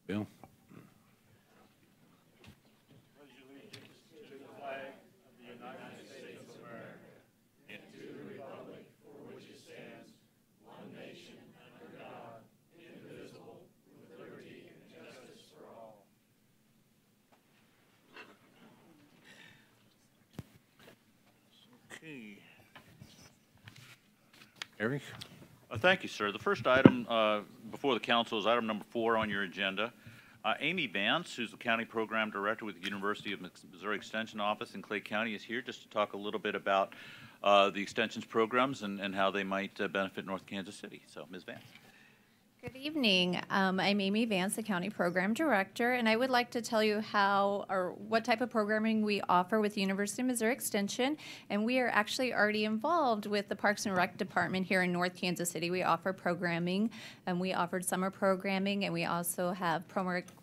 Bill? Okay. Eric? Thank you, sir. The first item before the council is item number 4 on your agenda. Amy Vance, who's the County Program Director with the University of Missouri Extension Office in Clay County, is here just to talk a little bit about the Extensions programs and how they might benefit North Kansas City. So, Ms. Vance. Good evening. I'm Amy Vance, the County Program Director, and I would like to tell you how or what type of programming we offer with the University of Missouri Extension. And we are actually already involved with the Parks and Rec Department here in North Kansas City. We offer programming, and we offered summer programming, and we also have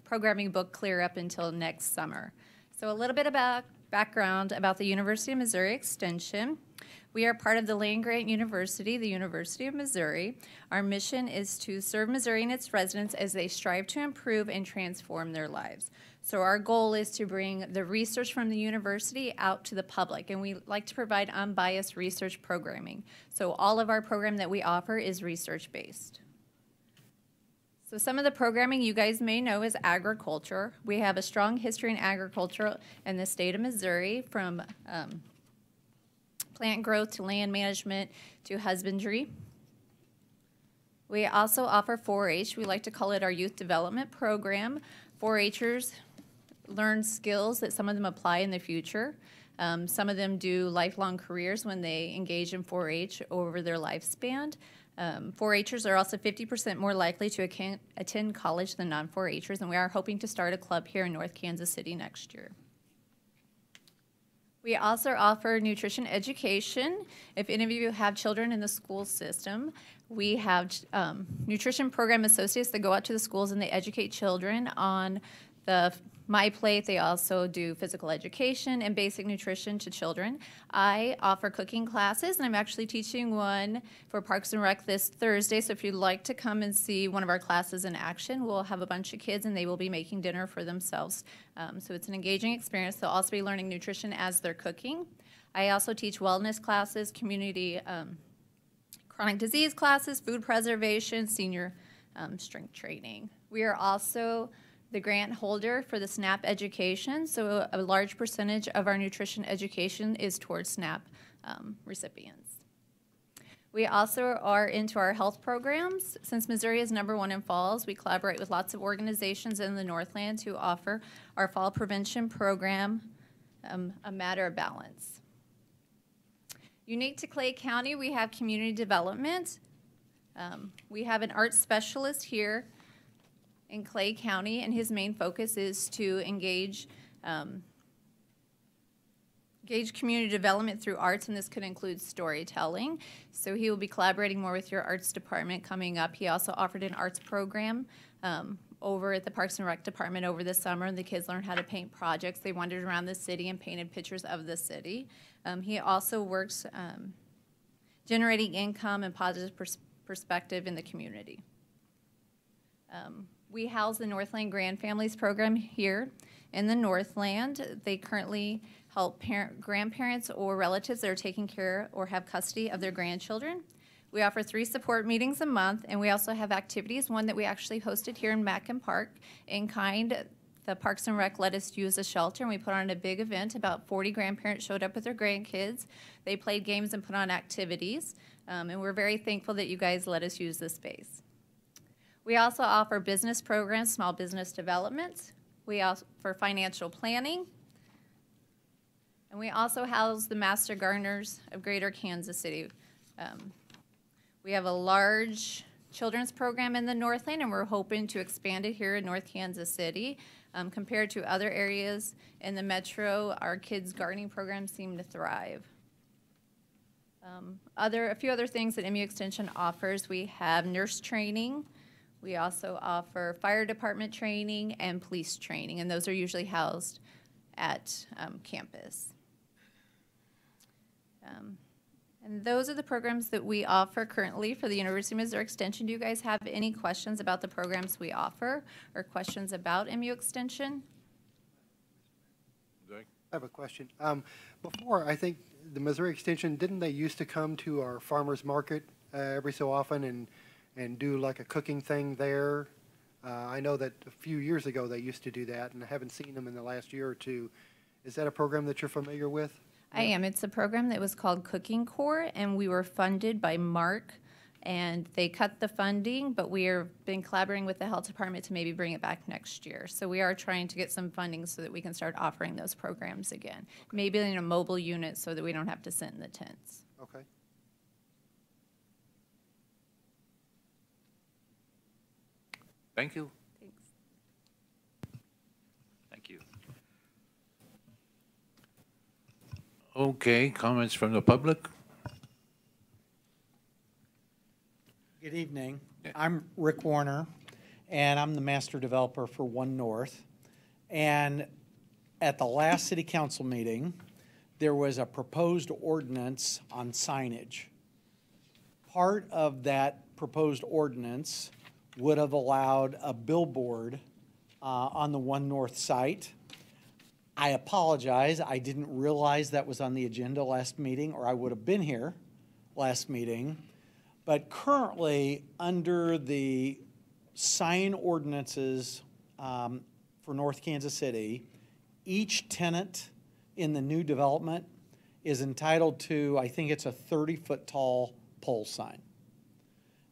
programming book clear up until next summer. So a little bit about background about the University of Missouri Extension. We are part of the land-grant university, the University of Missouri. Our mission is to serve Missouri and its residents as they strive to improve and transform their lives. So our goal is to bring the research from the university out to the public, and we like to provide unbiased research programming. So all of our program that we offer is research-based. So some of the programming you guys may know is agriculture. We have a strong history in agriculture in the state of Missouri, from plant growth to land management to husbandry. We also offer 4-H. We like to call it our youth development program. 4-Hers learn skills that some of them apply in the future. Some of them do lifelong careers when they engage in 4-H over their lifespan. 4-Hers are also 50% more likely to attend college than non-4-Hers, and we are hoping to start a club here in North Kansas City next year. We also offer nutrition education. If any of you have children in the school system, we have nutrition program associates that go out to the schools and they educate children on the My Plate. They also do physical education and basic nutrition to children. I offer cooking classes, and I'm actually teaching one for Parks and Rec this Thursday. So if you'd like to come and see one of our classes in action, we'll have a bunch of kids, and they will be making dinner for themselves. So it's an engaging experience. They'll also be learning nutrition as they're cooking. I also teach wellness classes, community chronic disease classes, food preservation, senior strength training. We are also the grant holder for the SNAP education, so a large percentage of our nutrition education is towards SNAP recipients. We also are into our health programs. Since Missouri is #1 in falls, we collaborate with lots of organizations in the Northland to offer our fall prevention program, A Matter of Balance. Unique to Clay County, we have community development. We have an arts specialist here in Clay County, and his main focus is to engage community development through arts, and this could include storytelling. So he will be collaborating more with your arts department coming up. He also offered an arts program over at the Parks and Rec department over the summer, and the kids learned how to paint projects. They wandered around the city and painted pictures of the city. He also works generating income and positive perspective in the community. We house the Northland Grand Families program here in the Northland. They currently help grandparents or relatives that are taking care or have custody of their grandchildren. We offer 3 support meetings a month, and we also have activities, one that we actually hosted here in Mackin Park in kind. The Parks and Rec let us use a shelter, and we put on a big event. About 40 grandparents showed up with their grandkids. They played games and put on activities, and we're very thankful that you guys let us use this space. We also offer business programs, small business development. We offer financial planning. And we also house the Master Gardeners of Greater Kansas City. We have a large children's program in the Northland, and we're hoping to expand it here in North Kansas City. Compared to other areas in the metro, our kids' gardening programs seem to thrive. A few other things that MU Extension offers, we have nurse training. We also offer fire department training and police training, and those are usually housed at campus. And those are the programs that we offer currently for the University of Missouri Extension. Do you guys have any questions about the programs we offer or questions about MU Extension? Zach? I have a question. Before, I think the Missouri Extension, didn't they used to come to our farmers market every so often and do like a cooking thing there? I know that a few years ago they used to do that, and I haven't seen them in the last year or two. Is that a program that you're familiar with? I am. It's a program that was called Cooking Corps, and we were funded by Mark, and they cut the funding, but we are been collaborating with the health department to maybe bring it back next year. So we are trying to get some funding so that we can start offering those programs again. Maybe in a mobile unit so that we don't have to sit in the tents. Okay. Thank you. Thanks. Thank you. Okay, comments from the public? Good evening. Yeah. I'm Rick Warner, and I'm the master developer for One North. And at the last city council meeting, there was a proposed ordinance on signage. Part of that proposed ordinance would have allowed a billboard on the One North site. I apologize, I didn't realize that was on the agenda last meeting, or I would have been here last meeting. But currently, under the sign ordinances for North Kansas City, each tenant in the new development is entitled to, I think it's a 30-foot tall pole sign.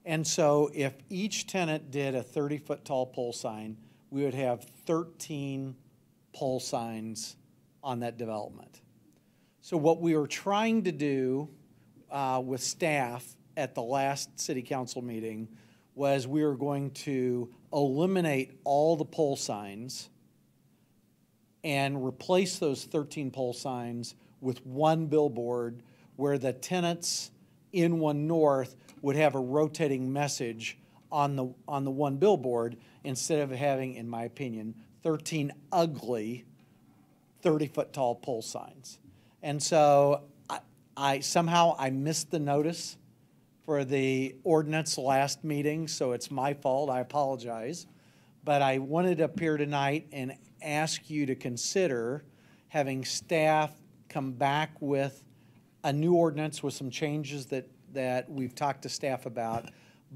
And so if each tenant did a 30-foot tall pole sign, we would have 13 pole signs on that development. So what we were trying to do with staff at the last city council meeting was we were going to eliminate all the pole signs and replace those 13 pole signs with one billboard where the tenants in One North would have a rotating message on the one billboard instead of having, in my opinion, 13 ugly 30-foot tall pole signs. And so I somehow missed the notice for the ordinance last meeting, so it's my fault, I apologize. But I wanted to appear tonight and ask you to consider having staff come back with a new ordinance with some changes that we've talked to staff about.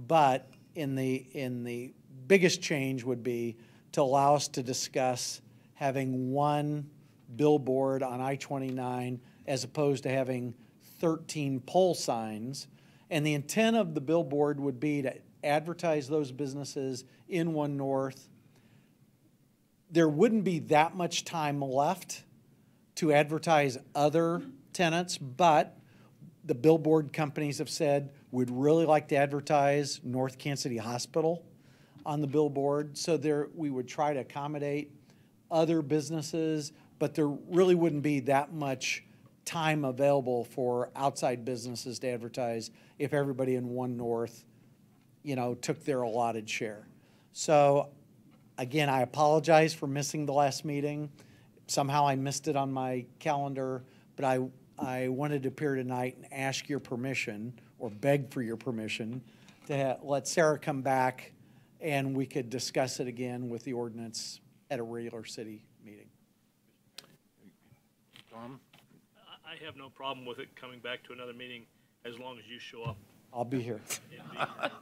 But in the biggest change would be to allow us to discuss having one billboard on I-29 as opposed to having 13 pole signs. And the intent of the billboard would be to advertise those businesses in One North. There wouldn't be that much time left to advertise other tenants, but the billboard companies have said we'd really like to advertise North Kansas City Hospital on the billboard. So we would try to accommodate other businesses, but there really wouldn't be that much time available for outside businesses to advertise if everybody in One North, took their allotted share. So again, I apologize for missing the last meeting. Somehow I missed it on my calendar, but I wanted to appear tonight and ask your permission, or beg for your permission, to let Sarah come back and we could discuss it again with the ordinance at a regular city meeting. Tom? I have no problem with it coming back to another meeting as long as you show up. I'll be here.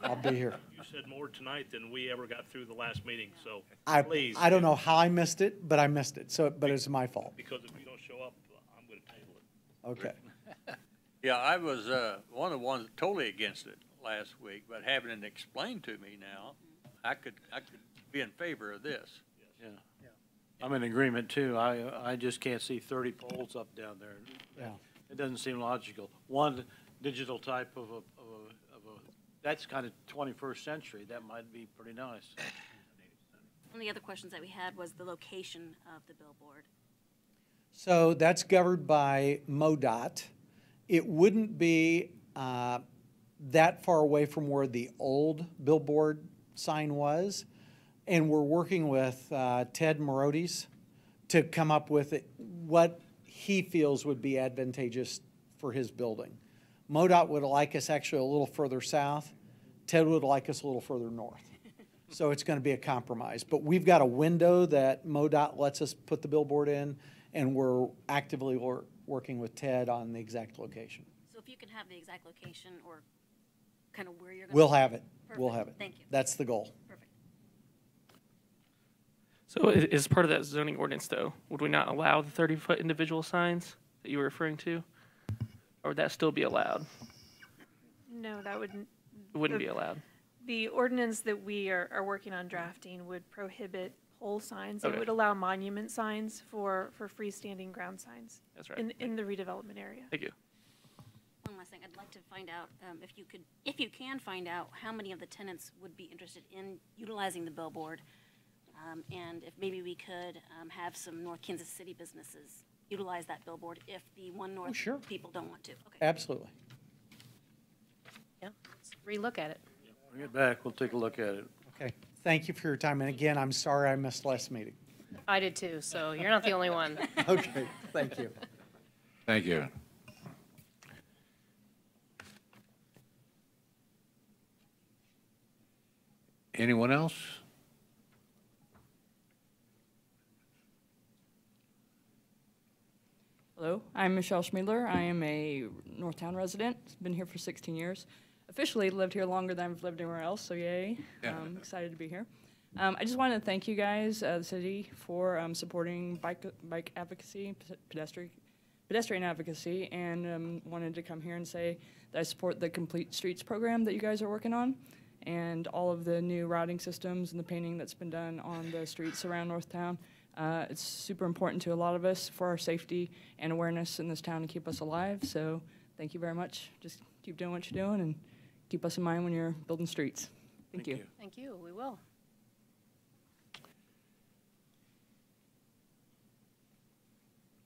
I'll be here. You said more tonight than we ever got through the last meeting, so please. I don't know how I missed it, but I missed it. But it's my fault. Because if you don't show up, I'm going to table it. Okay. Yeah, I was one of the ones totally against it last week, but having it explained to me now, I could be in favor of this. Yeah. I'm in agreement too. I just can't see 30 poles up down there. Yeah. It doesn't seem logical. One digital type of a that's kind of 21st century. That might be pretty nice. One of the other questions that we had was the location of the billboard. So that's governed by MoDOT. It wouldn't be that far away from where the old billboard sign was. And we're working with Ted Morodes to come up with what he feels would be advantageous for his building. MoDOT would like us actually a little further south. Ted would like us a little further north. So it's going to be a compromise. But we've got a window that MoDOT lets us put the billboard in, and we're actively working with Ted on the exact location. So if you can have the exact location or kind of where you're going to. We'll have it. We'll Perfect. have it. Thank you. That's the goal. Perfect. So as part of that zoning ordinance, though, would we not allow the 30-foot individual signs that you were referring to? Or would that still be allowed? No, that wouldn't. It wouldn't be allowed. The ordinance that we are working on drafting would prohibit pole signs. Okay. It would allow monument signs for freestanding ground signs. That's right. In the redevelopment area. Thank you. One last thing, I'd like to find out if you can find out how many of the tenants would be interested in utilizing the billboard, and if maybe we could have some North Kansas City businesses utilize that billboard if the One North sure. people don't want to. Okay. Absolutely. Yeah, let's relook at it. Bring it back, we'll take a look at it. Okay. Thank you for your time. And again, I'm sorry I missed last meeting. I did too, so you're not the only one. Okay. Thank you. Thank you. Anyone else? Hello, I'm Michelle Schmiedler. I am a Northtown resident. Been here for 16 years. Officially lived here longer than I've lived anywhere else, so yay. Yeah. Excited to be here. I just wanted to thank you guys, the city, for supporting bike advocacy, pedestrian advocacy, and wanted to come here and say that I support the Complete Streets program that you guys are working on, and all of the new routing systems and the painting that's been done on the streets around Northtown. It's super important to a lot of us for our safety and awareness in this town to keep us alive. So thank you very much. Just keep doing what you're doing and keep us in mind when you're building streets. Thank you. Thank you, we will.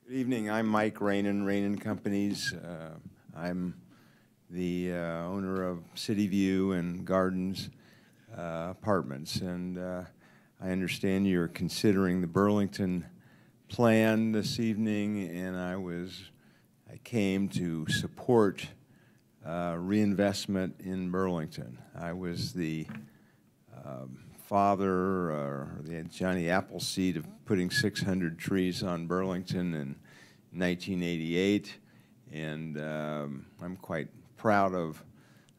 Good evening. I'm Mike Rainin Companies. I'm the owner of City View and Gardens Apartments, and I understand you're considering the Burlington plan this evening, and I came to support reinvestment in Burlington. I was the father, or the Johnny Appleseed, of putting 600 trees on Burlington in 1988, and I'm quite proud of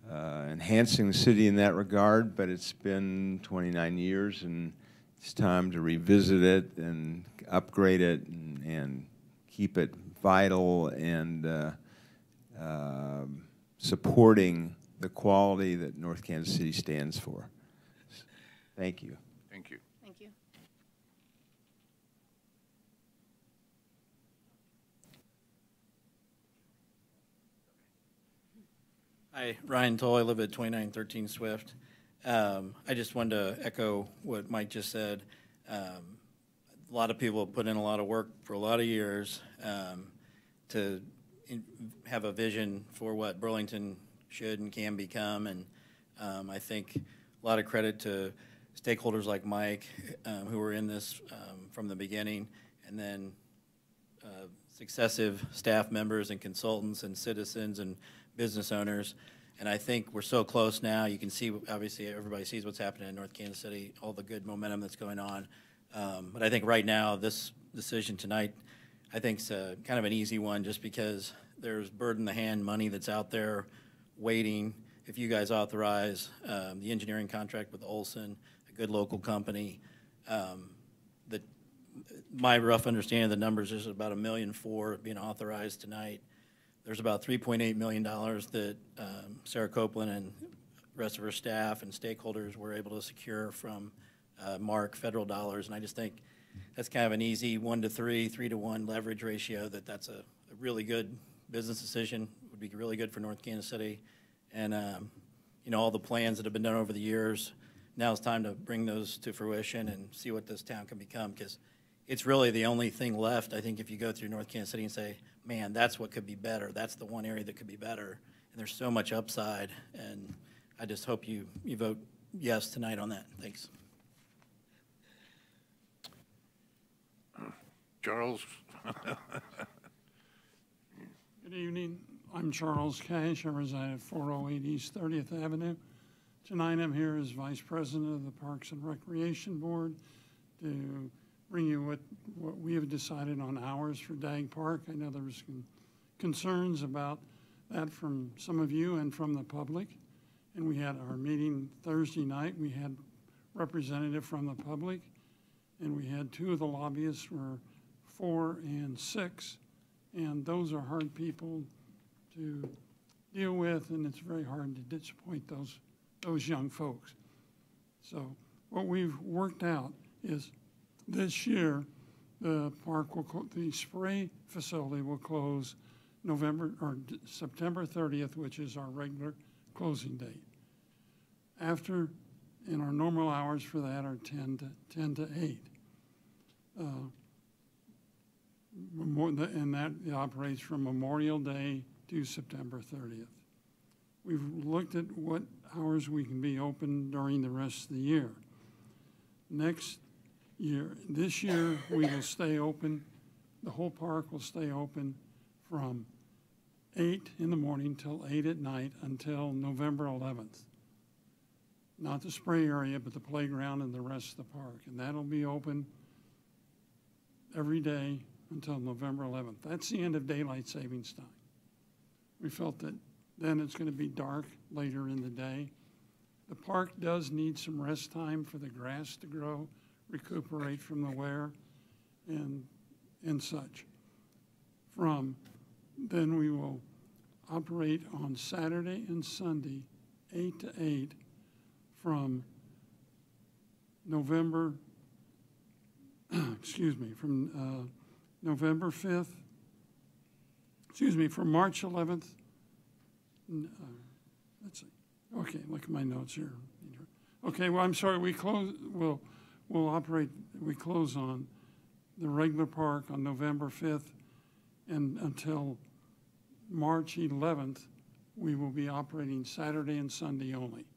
enhancing the city in that regard, but it's been 29 years, and it's time to revisit it and upgrade it and keep it vital and supporting the quality that North Kansas City stands for. Thank you. Thank you. Thank you. Hi, Ryan Toll. I live at 2913 Swift. I just wanted to echo what Mike just said. A lot of people have put in a lot of work for a lot of years to have a vision for what Burlington should and can become, and I think a lot of credit to stakeholders like Mike who were in this from the beginning, and then successive staff members and consultants and citizens and business owners. And I think we're so close now. You can see, obviously, everybody sees what's happening in North Kansas City, all the good momentum that's going on. But I think right now, this decision tonight, I think is kind of an easy one, just because there's bird in the hand money that's out there waiting. If you guys authorize the engineering contract with Olson, a good local company, my rough understanding of the numbers is about $1.4 million being authorized tonight. There's about $3.8 million that Sarah Copeland and the rest of her staff and stakeholders were able to secure from Mark federal dollars, and I just think that's kind of an easy 1 to 3, 3 to 1 leverage ratio. That's a really good business decision. Would be really good for North Kansas City, and you know, all the plans that have been done over the years. Now it's time to bring those to fruition and see what this town can become, because it's really the only thing left. I think if you go through North Kansas City and say, man, that's what could be better, that's the one area that could be better, and there's so much upside, and I just hope you vote yes tonight on that. Thanks. Charles? Good evening. I'm Charles Cash. I reside at 408 East 30th Avenue. Tonight I'm here as Vice President of the Parks and Recreation Board to bring you what we have decided on hours for Dagg Park. I know there was concerns about that from some of you and from the public. And we had our meeting Thursday night. We had representative from the public, and we had two of the lobbyists were 4 and 6, and those are hard people to deal with, and it's very hard to disappoint those young folks. So what we've worked out is this year the park the spray facility will close September 30th, which is our regular closing date. After, and our normal hours for that are 10 to 8. And that operates from Memorial Day to September 30th. We've looked at what hours we can be open during the rest of the year. This year, we will stay open, the whole park will stay open from 8 in the morning till 8 at night until November 11th. Not the spray area, but the playground and the rest of the park. And that'll be open every day until November 11th. That's the end of daylight savings time. We felt that then it's going to be dark later in the day. The park does need some rest time for the grass to grow, recuperate from the wear, and such. Then we will operate on Saturday and Sunday, 8 to 8, from November, from November 5th, from March 11th. Let's see. Okay, look at my notes here. Okay, well, I'm sorry, we close on the regular park on November 5th, and until March 11th, we will be operating Saturday and Sunday only.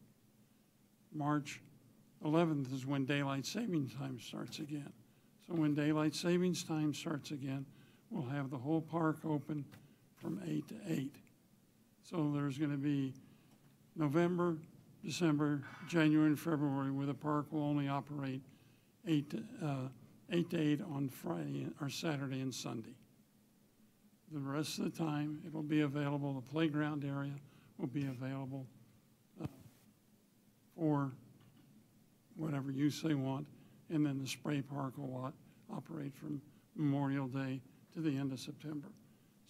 March 11th is when daylight savings time starts again. So when daylight savings time starts again, we'll have the whole park open from 8 to 8. So there's going to be November, December, January, and February where the park will only operate 8 to 8 on Friday or Saturday and Sunday. The rest of the time, it will be available, the playground area will be available for whatever use they want, and then the spray park will operate from Memorial Day to the end of September.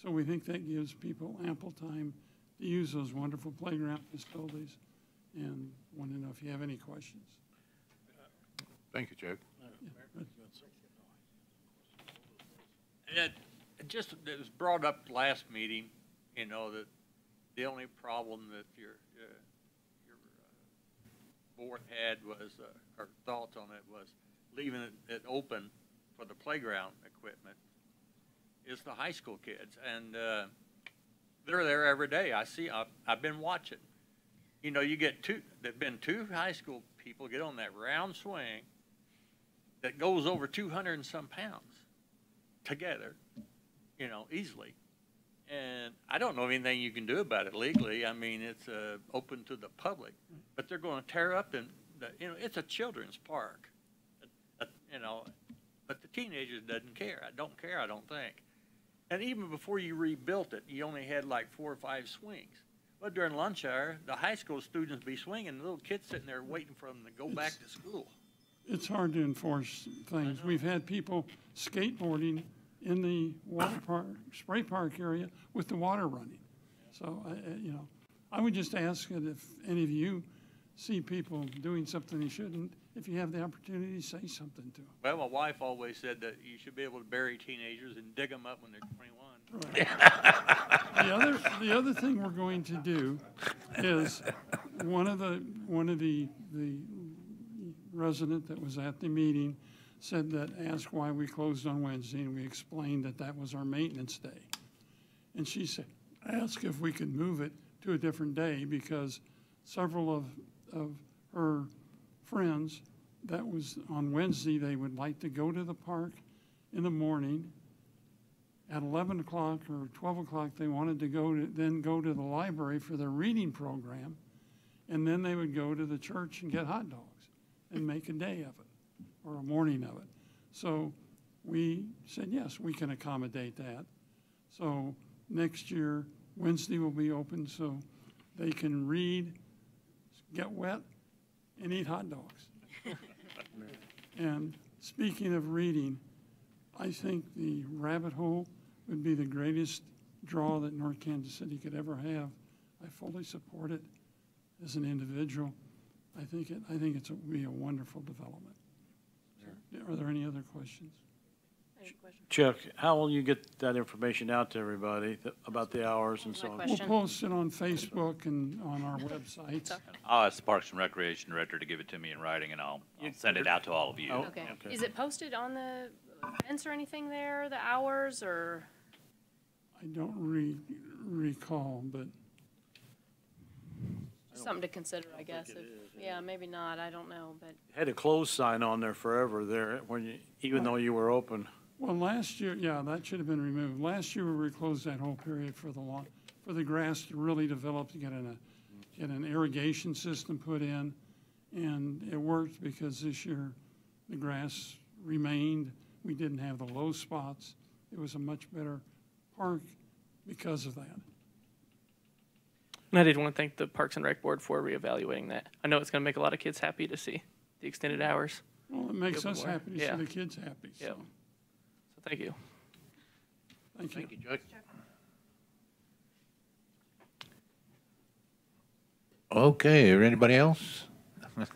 So we think that gives people ample time to use those wonderful playground facilities, and want to know if you have any questions. Thank you, Chuck. And it was brought up last meeting, you know, that the only problem that your board had was, or thoughts on it was leaving it open for the playground equipment is the high school kids. And they're there every day. I've been watching. You know, you get there've been two high school people get on that round swing that goes over 200 and some pounds together, you know, easily. And I don't know anything you can do about it legally. I mean, it's open to the public, but they're going to tear up you know, it's a children's park, you know, but the teenagers don't care, I don't think. And even before you rebuilt it, you only had like 4 or 5 swings. But during lunch hour, the high school students be swinging, the little kids sitting there waiting for them to go back to school. It's hard to enforce things. We've had people skateboarding in the water park, spray park area with the water running. So, you know, I would just ask that if any of you see people doing something they shouldn't, if you have the opportunity, say something to them. Well, my wife always said that you should be able to bury teenagers and dig them up when they're 21. Right. The other thing we're going to do is one of the resident that was at the meeting said that, asked why we closed on Wednesday, and we explained that that was our maintenance day. And she said, ask if we could move it to a different day because several of her friends, that was on Wednesday, they would like to go to the park in the morning at 11 o'clock or 12 o'clock, they wanted to go to the library for their reading program, and then they would go to the church and get hot dogs and make a day of it or a morning of it. So we said, yes, we can accommodate that. So next year, Wednesday will be open so they can read, get wet, and eat hot dogs. And speaking of reading, I think the Rabbit Hole would be the greatest draw that North Kansas City could ever have. I fully support it as an individual. I think it would be a wonderful development. Are there any other questions? Chuck, how will you get that information out to everybody about the hours and so on? We'll post it on Facebook and on our website. I'll ask the Parks and Recreation Director to give it to me in writing, and I'll send it out to all of you. Okay. Is it posted on the fence or anything there, the hours, or? I don't recall, but Something to consider, I guess. Yeah, maybe not, I don't know, but. Had a close sign on there forever there, even though you were open. well, last year, yeah, that should have been removed. Last year, we closed that whole period for the lawn, for the grass to really develop, to get an irrigation system put in, and it worked because this year the grass remained. We didn't have the low spots. It was a much better park because of that. And I did want to thank the Parks and Rec Board for reevaluating that. I know it's going to make a lot of kids happy to see the extended hours. Well, it makes us more. happy to Yeah. see the kids happy, so. Yep. So thank you. Thank you. Thank you, Chuck. Okay, or anybody else? Sorry,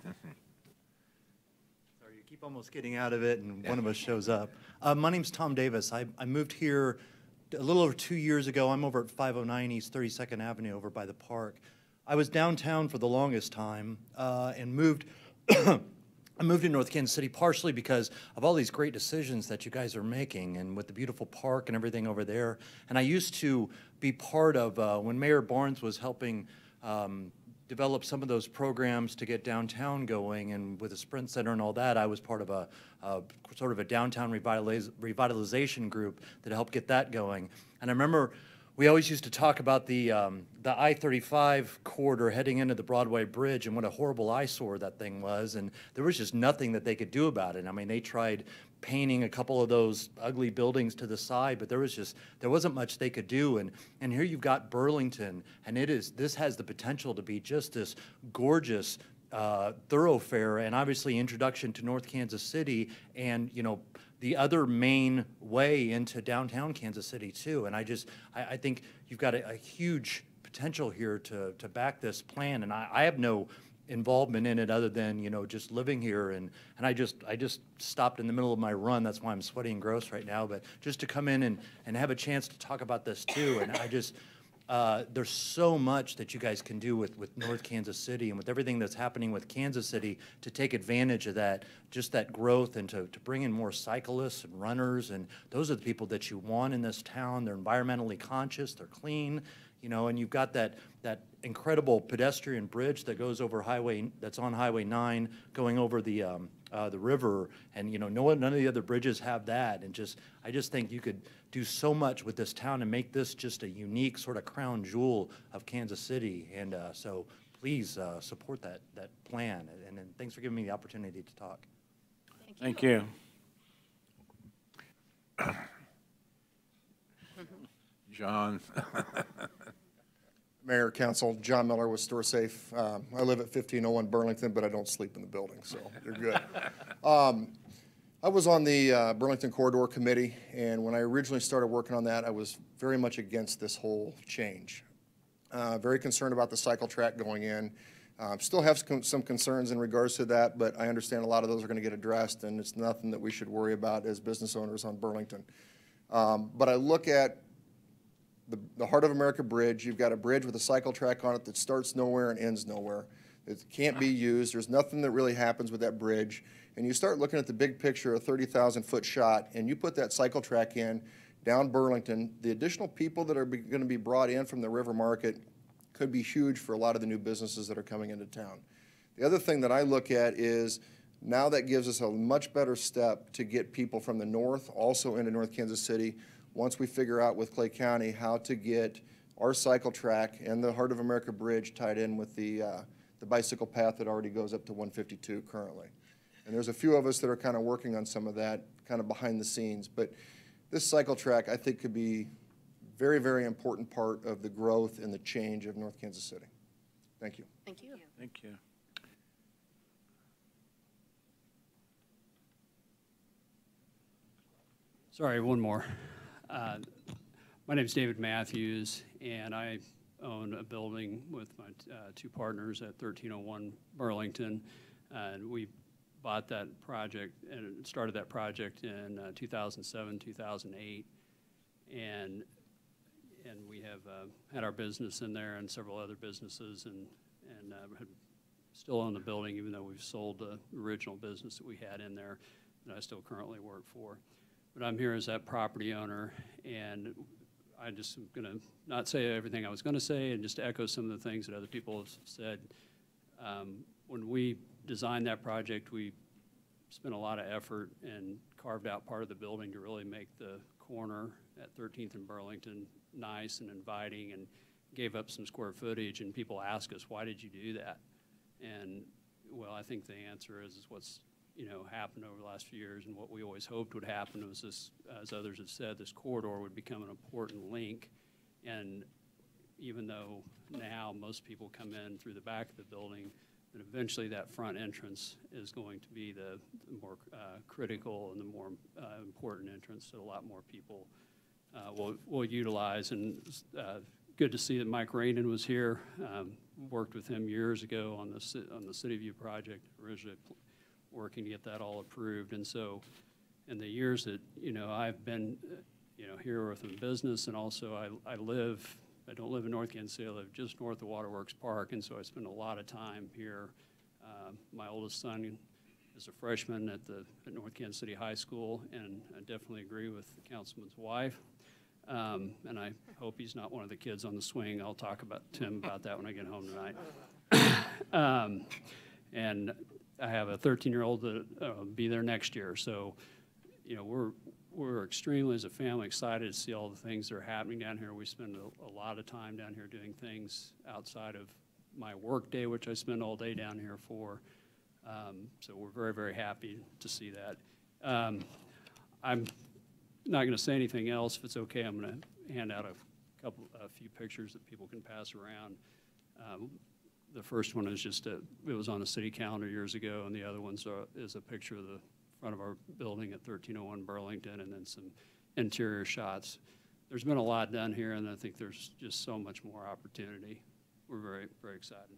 you keep almost getting out of it, and one of us shows up. My name's Tom Davis. I moved here a little over 2 years ago. I'm over at 509 East 32nd Avenue over by the park. I was downtown for the longest time and moved. I moved to North Kansas City partially because of all these great decisions that you guys are making, and with the beautiful park and everything over there. And I used to be part of when Mayor Barnes was helping develop some of those programs to get downtown going, and with the Sprint Center and all that, I was part of a sort of a downtown revitalization group that helped get that going. And I remember we always used to talk about the I-35 corridor heading into the Broadway Bridge and what a horrible eyesore that thing was, and there was just nothing that they could do about it. I mean, they tried painting a couple of those ugly buildings to the side, but there wasn't much they could do. And here you've got Burlington, and this has the potential to be just this gorgeous thoroughfare, and obviously introduction to North Kansas City, and the other main way into downtown Kansas City too. And I think you've got a huge potential here to back this plan, and I have no involvement in it other than just living here, and I just stopped in the middle of my run. That's why I'm sweaty and gross right now, but just to come in and have a chance to talk about this too. And there's so much that you guys can do with North Kansas City, and with everything that's happening with Kansas City, to take advantage of that, just that growth, and to bring in more cyclists and runners. And those are the people that you want in this town. They're environmentally conscious, they're clean, and you've got that incredible pedestrian bridge that goes over that's on Highway 9 going over the river, and none of the other bridges have that. And I just think you could do so much with this town and make this just a unique sort of crown jewel of Kansas City. And so please support that plan, and thanks for giving me the opportunity to talk. Thank you. John. Mayor, Council, John Miller with Store Safe. I live at 1501 Burlington, but I don't sleep in the building, so you're good. I was on the Burlington Corridor Committee, and when I originally started working on that, I was very much against this whole change. Very concerned about the cycle track going in. Still have some concerns in regards to that, but I understand a lot of those are going to get addressed, and it's nothing that we should worry about as business owners on Burlington. But I look at the Heart of America Bridge. You've got a bridge with a cycle track on it that starts nowhere and ends nowhere. It can't be used. There's nothing that really happens with that bridge. And you start looking at the big picture, a 30,000-foot shot, and you put that cycle track in down Burlington, the additional people that are going to be brought in from the river market could be huge for a lot of the new businesses that are coming into town. The other thing that I look at is now that gives us a much better step to get people from the north also into North Kansas City. once we figure out with Clay County how to get our cycle track and the Heart of America Bridge tied in with the bicycle path that already goes up to 152 currently. And there's a few of us that are kind of working on some of that, kind of behind the scenes. But this cycle track, I think, could be very, very important part of the growth and the change of North Kansas City. Thank you. Thank you. Thank you. Sorry, one more. My name's David Matthews, and I own a building with my two partners at 1301 Burlington, and we bought that project and started that project in 2007, 2008, and we have had our business in there and several other businesses, and still own the building, even though we've sold the original business that we had in there that I still currently work for. But I'm here as that property owner, and I just am going to not say everything I was going to say and just echo some of the things that other people have said. When we designed that project, we spent a lot of effort and carved out part of the building to really make the corner at 13th and Burlington nice and inviting, and gave up some square footage. And people ask us, why did you do that? And well, I think the answer is what's happened over the last few years, and what we always hoped would happen was this, as others have said, this corridor would become an important link. And even though now most people come in through the back of the building, that eventually that front entrance is going to be the more critical and the more important entrance that a lot more people will utilize. And good to see that Mike Rainen was here. Worked with him years ago on the City View project, originally working to get that all approved. And so in the years that I've been here with him business, and also I don't live in North Kansas City, I live just north of Waterworks Park, and so I spend a lot of time here. My oldest son is a freshman at North Kansas City High School, and I definitely agree with the councilman's wife. And I hope he's not one of the kids on the swing. I'll talk to him about that when I get home tonight. And I have a 13-year-old that will be there next year. So, we're extremely, as a family, excited to see all the things that are happening down here. We spend a lot of time down here doing things outside of my work day, which I spend all day down here for. So we're very, very happy to see that. I'm not going to say anything else. If it's okay, I'm going to hand out a few pictures that people can pass around. The first one is just it was on a city calendar years ago, and the other one is a picture of the front of our building at 1301 Burlington, and then some interior shots. There's been a lot done here, and I think there's just so much more opportunity. We're very, very excited.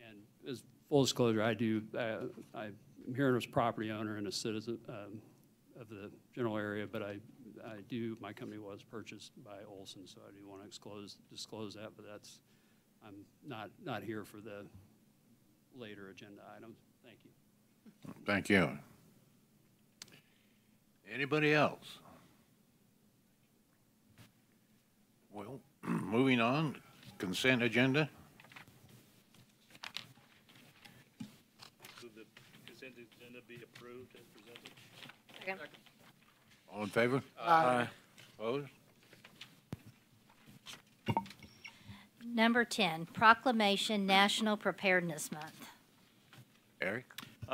And as full disclosure, I'm here as property owner and a citizen of the general area, but my company was purchased by Olson, so I do want to disclose that, but I'm not here for the later agenda items. Thank you. Thank you. Anybody else? Well, moving on, consent agenda. Move the consent agenda be approved as presented. Second. All in favor? Aye. Opposed? Number 10, Proclamation National Preparedness Month. Eric?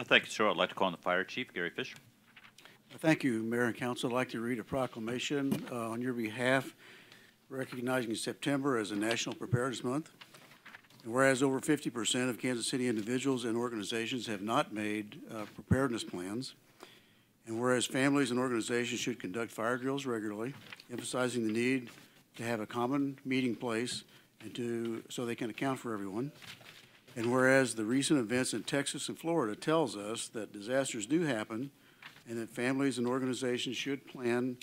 Thank you, sir. I'd like to call on the Fire Chief, Gary Fisher. Thank you, Mayor and Council. I'd like to read a proclamation on your behalf recognizing September as a National Preparedness Month. And whereas over 50% of Kansas City individuals and organizations have not made preparedness plans, and whereas families and organizations should conduct fire drills regularly, emphasizing the need to have a common meeting place and so they can account for everyone. And whereas the recent events in Texas and Florida tells us that disasters do happen and that families and organizations should plan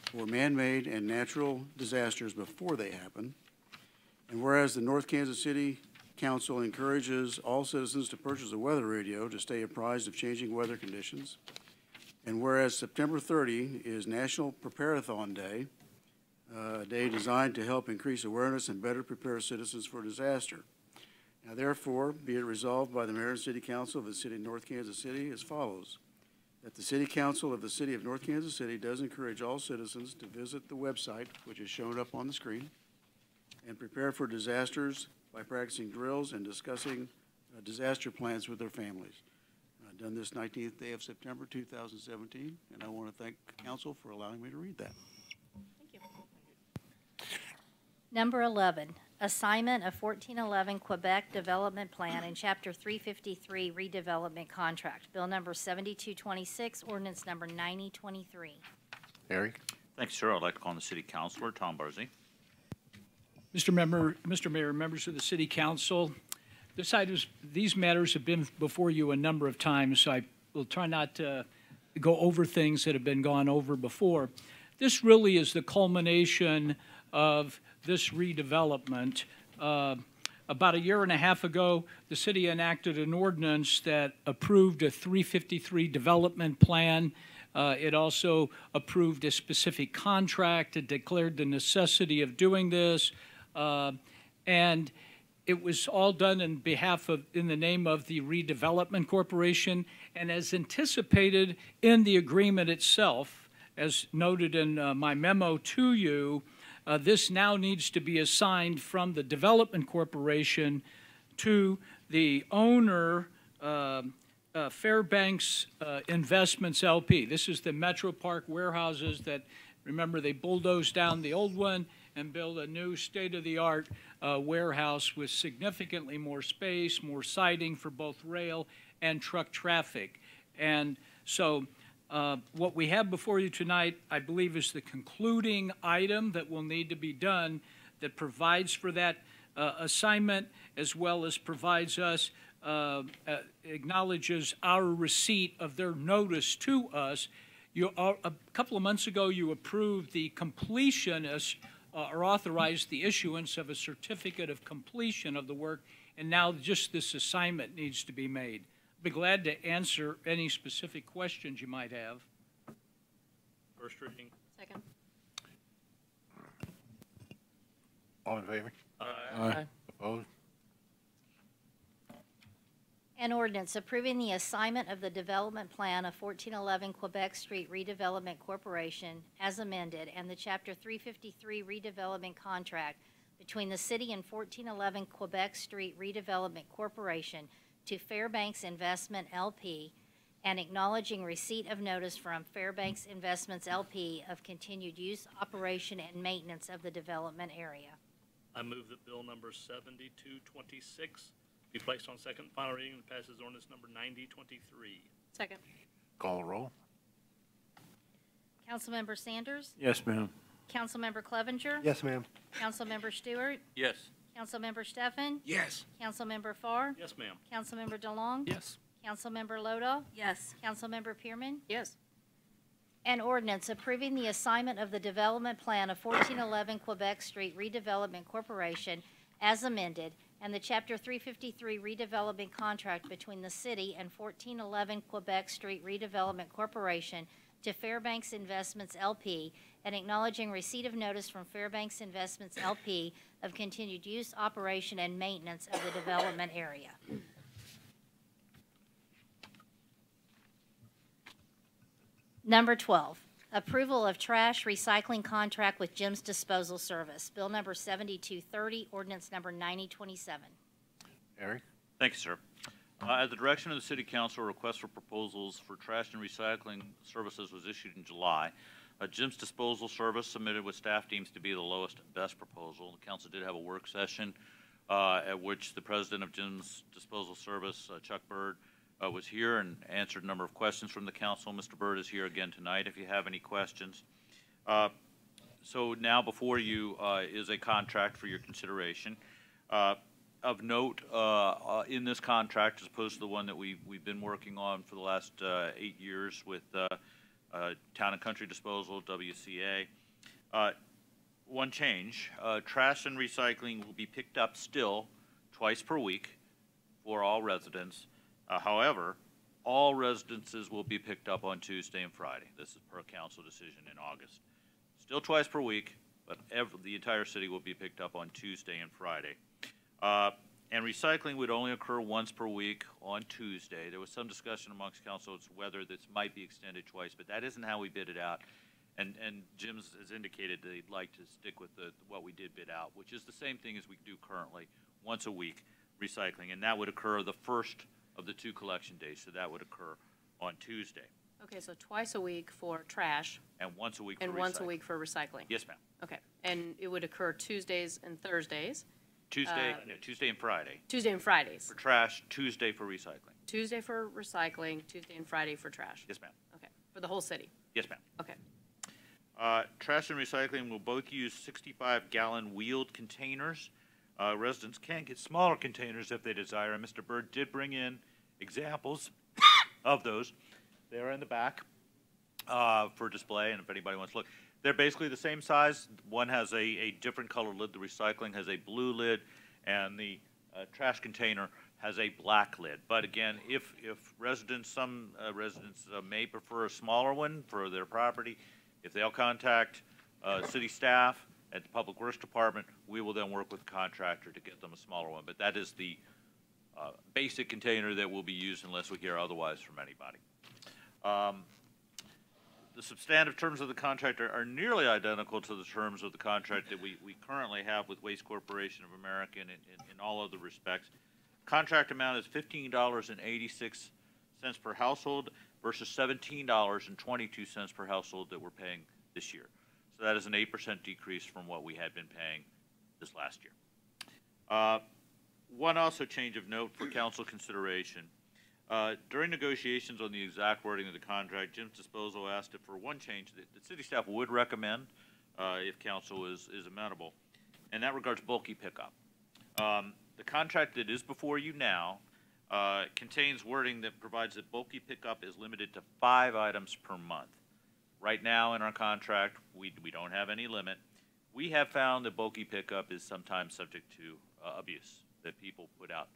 for man-made and natural disasters before they happen. And whereas the North Kansas City Council encourages all citizens to purchase a weather radio to stay apprised of changing weather conditions. And whereas September 30 is National Preparathon Day, a day designed to help increase awareness and better prepare citizens for disaster. Now therefore, be it resolved by the Mayor and City Council of the City of North Kansas City as follows. that the City Council of the City of North Kansas City does encourage all citizens to visit the website, which is shown up on the screen, and prepare for disasters by practicing drills and discussing disaster plans with their families. I've done this 19th day of September 2017, and I want to thank Council for allowing me to read that. Number 11, assignment of 1411 Quebec Development Plan and Chapter 353 redevelopment contract. Bill number 7226, ordinance number 9023. Eric? Thanks, sir. I'd like to call on the city councilor, Tom Barzee. Mr. Mayor, members of the City Council, these matters have been before you a number of times, so I will try not to go over things that have been gone over before. This really is the culmination of this redevelopment. About a year and a half ago, the city enacted an ordinance that approved a 353 development plan. It also approved a specific contract. It declared the necessity of doing this. And it was all done in the name of the Redevelopment Corporation. And as anticipated in the agreement itself, as noted in my memo to you, this now needs to be assigned from the Development Corporation to the owner, Fairbanks Investments LP. This is the Metro Park warehouses that, remember, they bulldozed down the old one and built a new state-of-the-art warehouse with significantly more space, more siding for both rail and truck traffic. And so what we have before you tonight, I believe, is the concluding item that will need to be done that provides for that assignment, as well as provides us, acknowledges our receipt of their notice to us. A couple of months ago, you approved the completion or authorized the issuance of a certificate of completion of the work, and now just this assignment needs to be made. Be glad to answer any specific questions you might have. First reading. Second. All in favor? Aye. Opposed? An ordinance approving the assignment of the development plan of 1411 Quebec Street Redevelopment Corporation as amended and the Chapter 353 redevelopment contract between the city and 1411 Quebec Street Redevelopment Corporation to Fairbanks Investment LP and acknowledging receipt of notice from Fairbanks Investments LP of continued use, operation, and maintenance of the development area. I move that bill number 7226 be placed on second and final reading and passes ordinance number 9023. Second. Call the roll. Councilmember Sanders? Yes, ma'am. Councilmember Clevenger? Yes, ma'am. Councilmember Stewart? Yes. Councilmember Steffen? Yes. Councilmember Farr? Yes, ma'am. Councilmember DeLong? Yes. Councilmember Lodo? Yes. Councilmember Pearman? Yes. An ordinance approving the assignment of the development plan of 1411 Quebec Street Redevelopment Corporation as amended and the Chapter 353 redevelopment contract between the city and 1411 Quebec Street Redevelopment Corporation to Fairbanks Investments LP and acknowledging receipt of notice from Fairbanks Investments LP of continued use, operation, and maintenance of the development area. Number 12, approval of trash recycling contract with Jim's Disposal Service. Bill number 7230, ordinance number 9027. Eric? Thank you, sir. At the direction of the City Council, a request for proposals for trash and recycling services was issued in July. Jim's Disposal Service submitted what staff deems to be the lowest and best proposal. The council did have a work session at which the president of Jim's Disposal Service, Chuck Bird, was here and answered a number of questions from the council. Mr. Bird is here again tonight if you have any questions. So now before you is a contract for your consideration. Of note, in this contract, as opposed to the one that we've been working on for the last 8 years with Town and Country Disposal, WCA, one change, trash and recycling will be picked up still twice per week for all residents. However, all residences will be picked up on Tuesday and Friday. This is per council decision in August. Still twice per week, but the entire city will be picked up on Tuesday and Friday. And recycling would only occur once per week on Tuesday. There was some discussion amongst council as to whether this might be extended twice, but that isn't how we bid it out. And Jim's has indicated that he'd like to stick with what we did bid out, which is the same thing as we do currently, once a week recycling. And that would occur the first of the 2 collection days, so that would occur on Tuesday. Okay, so twice a week for trash And once a week for and recycling. once a week for recycling? Yes, ma'am. Okay, and it would occur Tuesdays and Thursdays? Tuesday and Friday. Tuesday and Fridays? For trash, Tuesday for recycling. Tuesday for recycling, Tuesday and Friday for trash? Yes, ma'am. Okay, for the whole city? Yes, ma'am. Okay. Trash and recycling will both use 65-gallon wheeled containers. Residents can get smaller containers if they desire, and Mr. Byrd did bring in examples of those. They are in the back for display, and if anybody wants to look. They're basically the same size. One has a different color lid. The recycling has a blue lid, and the trash container has a black lid. But again, if some residents may prefer a smaller one for their property, if they'll contact city staff at the Public Works Department, we will then work with the contractor to get them a smaller one. But that is the basic container that will be used unless we hear otherwise from anybody. The substantive terms of the contract are nearly identical to the terms of the contract that we currently have with Waste Corporation of America in all other respects. Contract amount is $15.86 per household versus $17.22 per household that we're paying this year. So that is an 8% decrease from what we had been paying this last year. One also change of note for council consideration. During negotiations on the exact wording of the contract, Jim's Disposal asked if for one change that the city staff would recommend if council is amenable, and that regards bulky pickup. The contract that is before you now contains wording that provides that bulky pickup is limited to 5 items per month. Right now in our contract, we don't have any limit. We have found that bulky pickup is sometimes subject to abuse, that people put out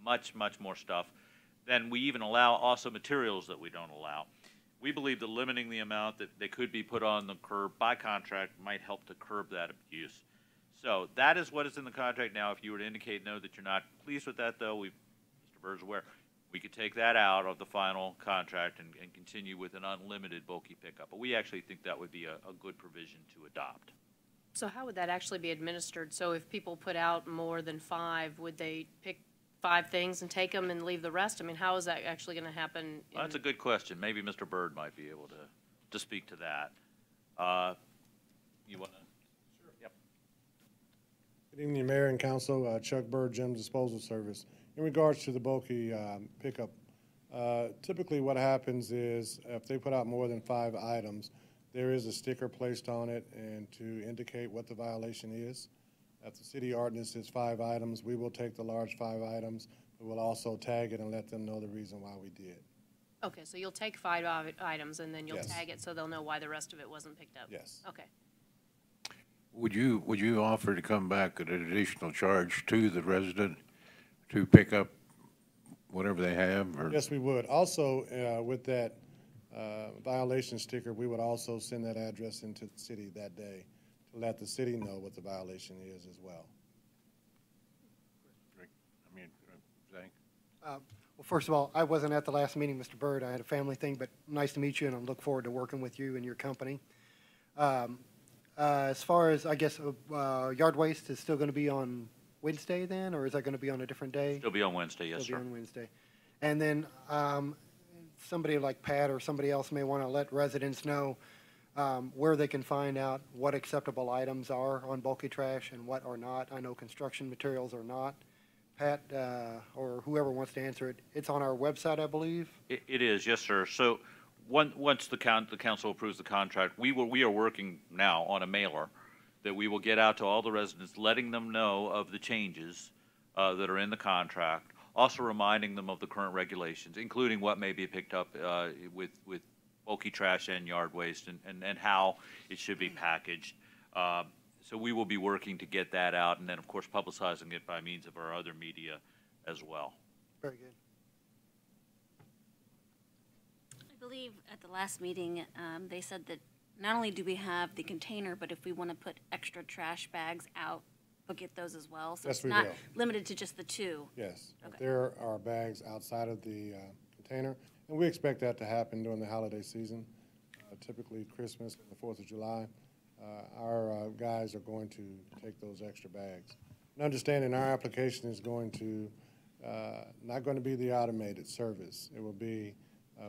much more stuff than we even allow, also materials that we don't allow. We believe that limiting the amount that they could be put on the curb by contract might help to curb that abuse. So that is what is in the contract now. If you were to indicate no that you're not pleased with that, though, Mr. Bird's aware, we could take that out of the final contract and continue with an unlimited bulky pickup. But we actually think that would be a good provision to adopt. So how would that actually be administered? So if people put out more than 5, would they pick 5 things and take them and leave the rest? I mean, how is that actually going to happen? Well, that's a good question. Maybe Mr. Byrd might be able to speak to that. You want to? Sure. Yep. Good evening, Mayor and Council. Chuck Byrd, Jim's Disposal Service. In regards to the bulky pickup, typically what happens is if they put out more than 5 items, there is a sticker placed on it and to indicate what the violation is. If the city ordinance is 5 items, we will take the large 5 items, but we'll also tag it and let them know the reason why we did. Okay, so you'll take 5 items and then you'll Yes. tag it so they'll know why the rest of it wasn't picked up? Yes. Okay. Would you offer to come back at an additional charge to the resident to pick up whatever they have? Or? Yes, we would. Also, with that violation sticker, we would also send that address into the city that day to let the city know what the violation is as well. Zach? Well, first of all, I wasn't at the last meeting, Mr. Byrd. I had a family thing, but nice to meet you, and I look forward to working with you and your company. As far as, I guess, yard waste is still going to be on Wednesday then, or is that going to be on a different day? It'll be on Wednesday, yes, It'll sir. be on Wednesday. And then somebody like Pat or somebody else may want to let residents know where they can find out what acceptable items are on bulky trash and what are not. I know construction materials are not. Pat, or whoever wants to answer it, it's on our website, I believe. It is, yes, sir. So once the council approves the contract, we are working now on a mailer that we will get out to all the residents, letting them know of the changes that are in the contract, also reminding them of the current regulations, including what may be picked up with bulky trash and yard waste and how it should be packaged. So we will be working to get that out and then, of course, publicizing it by means of our other media as well. Very good. I believe at the last meeting, they said that not only do we have the container, but if we want to put extra trash bags out get those as well? So Yes, it's we not will. limited to just the 2? Yes. Okay. There are bags outside of the container, and we expect that to happen during the holiday season, typically Christmas and the 4th of July. Our guys are going to take those extra bags. And understanding our application is going to, not going to be the automated service. It will be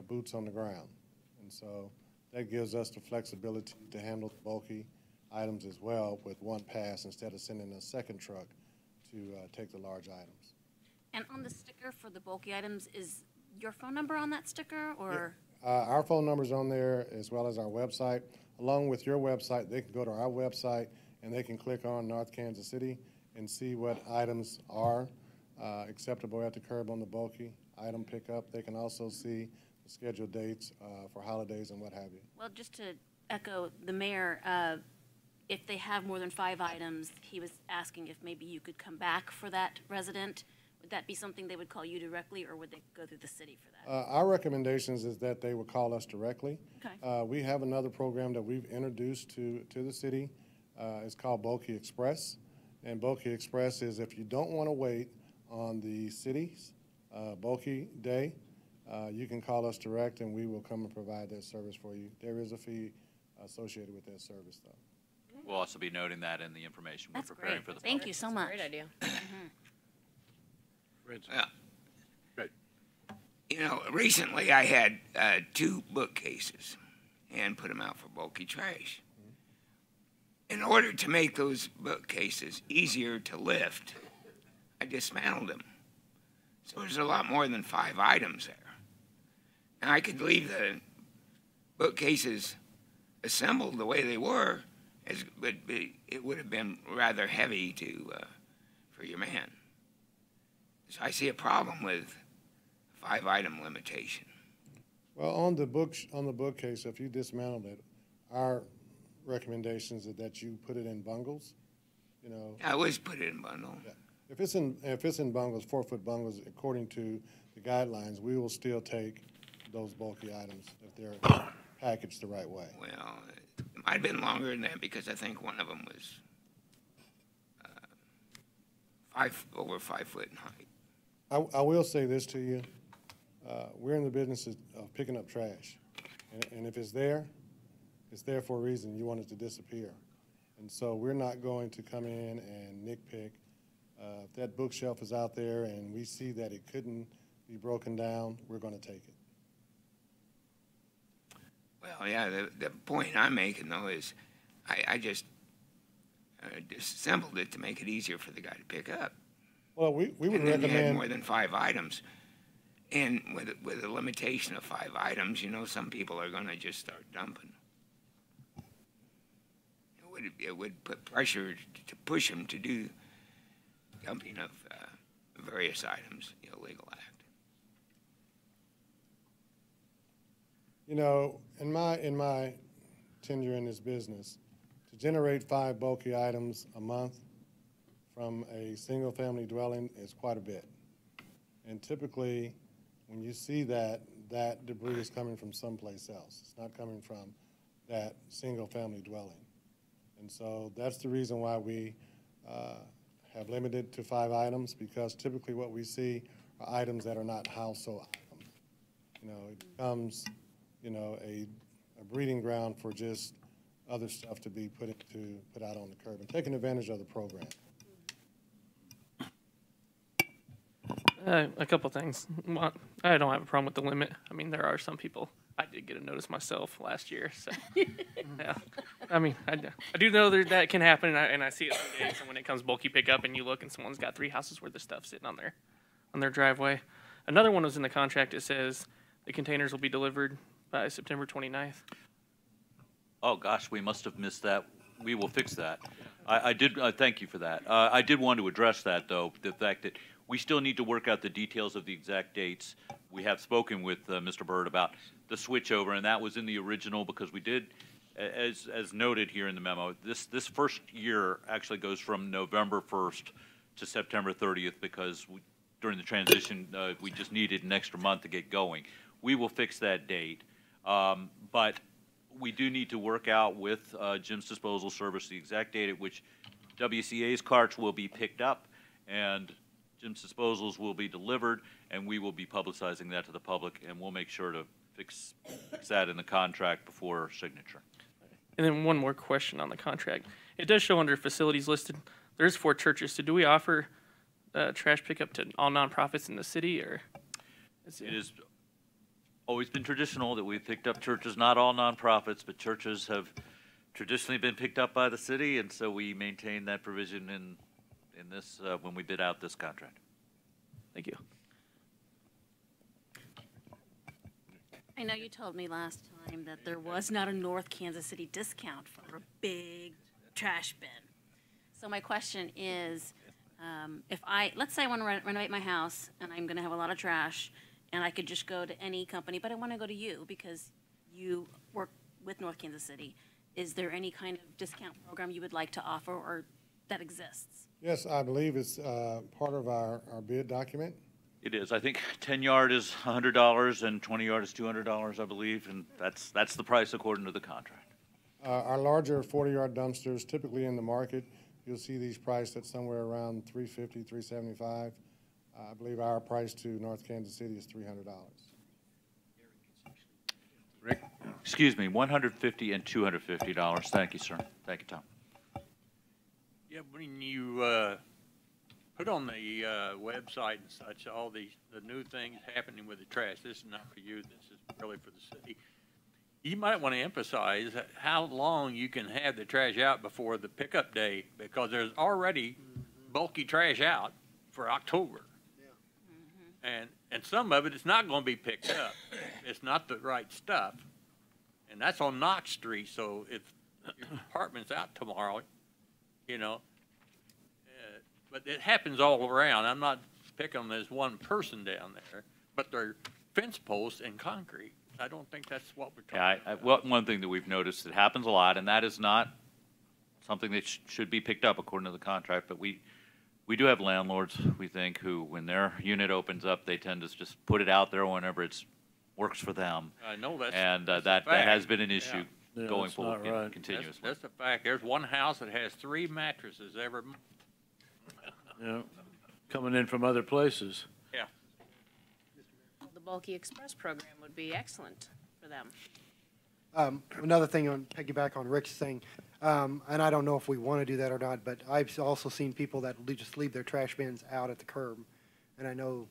boots on the ground. And so that gives us the flexibility to handle the bulky items as well with one pass instead of sending a second truck to take the large items. And on the sticker for the bulky items, is your phone number on that sticker, or? Our phone number's on there as well as our website. Along with your website, they can go to our website and they can click on North Kansas City and see what items are acceptable at the curb on the bulky item pickup. They can also see the scheduled dates for holidays and what have you. Well, just to echo the mayor, if they have more than 5 items, he was asking if maybe you could come back for that resident. Would that be something they would call you directly, or would they go through the city for that? Our recommendations is that they would call us directly. Okay. We have another program that we've introduced to the city. It's called Bulky Express. And Bulky Express is if you don't want to wait on the city's bulky day, you can call us direct and we will come and provide that service for you. There is a fee associated with that service, though. We'll also be noting that in the information we're That's preparing great. for the Thank public. you so much. Great idea. Yeah. You know, recently I had 2 bookcases and put them out for bulky trash. In order to make those bookcases easier to lift, I dismantled them. So there's a lot more than 5 items there. And I could leave the bookcases assembled the way they were, but it would have been rather heavy for your man. So I see a problem with 5-item limitation. Well, on the bookcase, if you dismantled it, our recommendations is that you put it in bungles, you know. I always put it in bundle. Yeah. If it's in bungles, 4-foot bungles, according to the guidelines, we will still take those bulky items if they're packaged the right way. Well, it might have been longer than that because I think one of them was over 5 foot in height. I will say this to you. We're in the business of picking up trash. And if it's there for a reason. You want it to disappear. And so we're not going to come in and nitpick. If that bookshelf is out there and we see that it couldn't be broken down, we're going to take it. Well, yeah, the point I'm making, though, is I just disassembled it to make it easier for the guy to pick up. Well, we would and then recommend... you had more than 5 items. And with a limitation of 5 items, you know, some people are going to just start dumping. It would put pressure to push them to do dumping of various items, illegal act. You know, in my tenure in this business, to generate 5 bulky items a month from a single-family dwelling is quite a bit. And typically, when you see that debris is coming from someplace else. It's not coming from that single-family dwelling. And so that's the reason why we have limited to 5 items, because typically what we see are items that are not household items. You know, it becomes, you know, a breeding ground for just other stuff to be put out on the curb and taking advantage of the program. A couple things. Well, I don't have a problem with the limit. I mean, there are some people. I did get a notice myself last year, so yeah. I mean, I do know that can happen, and I see it some days. And when it comes bulky pickup, and you look, and someone's got 3 houses worth of stuff sitting on their driveway. Another one was in the contract. It says the containers will be delivered by September 29th. Oh, gosh, we must have missed that. We will fix that. I did, thank you for that. I did want to address that, though, the fact that we still need to work out the details of the exact dates. We have spoken with Mr. Byrd about the switchover, and that was in the original because we did, as noted here in the memo, this first year actually goes from November 1st to September 30th because during the transition, we just needed an extra month to get going. We will fix that date, but we do need to work out with Jim's Disposal Service the exact date at which WCA's carts will be picked up, and Jim's Disposals will be delivered, and we will be publicizing that to the public, and we'll make sure to fix that in the contract before signature. And then one more question on the contract. It does show under facilities listed, there's 4 churches. So do we offer trash pickup to all nonprofits in the city, or? It has always been traditional that we've picked up churches, not all nonprofits, but churches have traditionally been picked up by the city, and so we maintain that provision in this, when we bid out this contract. Thank you. I know you told me last time that there was not a North Kansas City discount for a big trash bin. So my question is, let's say I want to renovate my house and I'm going to have a lot of trash, and I could just go to any company, but I want to go to you because you work with North Kansas City. Is there any kind of discount program you would like to offer or that exists? Yes, I believe it's part of our bid document. It is. I think 10-yard is $100 and 20-yard is $200, I believe, and that's the price according to the contract. Our larger 40-yard dumpsters, typically in the market, you'll see these priced at somewhere around $350, $375. I believe our price to North Kansas City is $300. Rick? Excuse me, $150 and $250. Thank you, sir. Thank you, Tom. Yeah, when you put on the website and such, all the new things happening with the trash, this is not for you, this is really for the city. You might want to emphasize how long you can have the trash out before the pickup day, because there's already bulky trash out for October. And some of it is not going to be picked up. It's not the right stuff. And that's on Knox Street, so if your apartment's out tomorrow, you know, but it happens all around. I'm not picking on this one person down there, but they're fence posts and concrete. I don't think that's what we're talking about. Well, one thing that we've noticed that happens a lot, and that is not something that should be picked up according to the contract, but we do have landlords, we think, who, when their unit opens up, they tend to just put it out there whenever it works for them. I know that's And that's that a fact. has been an issue Yeah, going that's forward not right. continuously. That's a fact. There's one house that has 3 mattresses every month. Yeah, coming in from other places. Yeah. The Bulky Express program would be excellent for them. Another thing on piggyback on Rick's thing, and I don't know if we want to do that or not, but I've also seen people that just leave their trash bins out at the curb, and I know.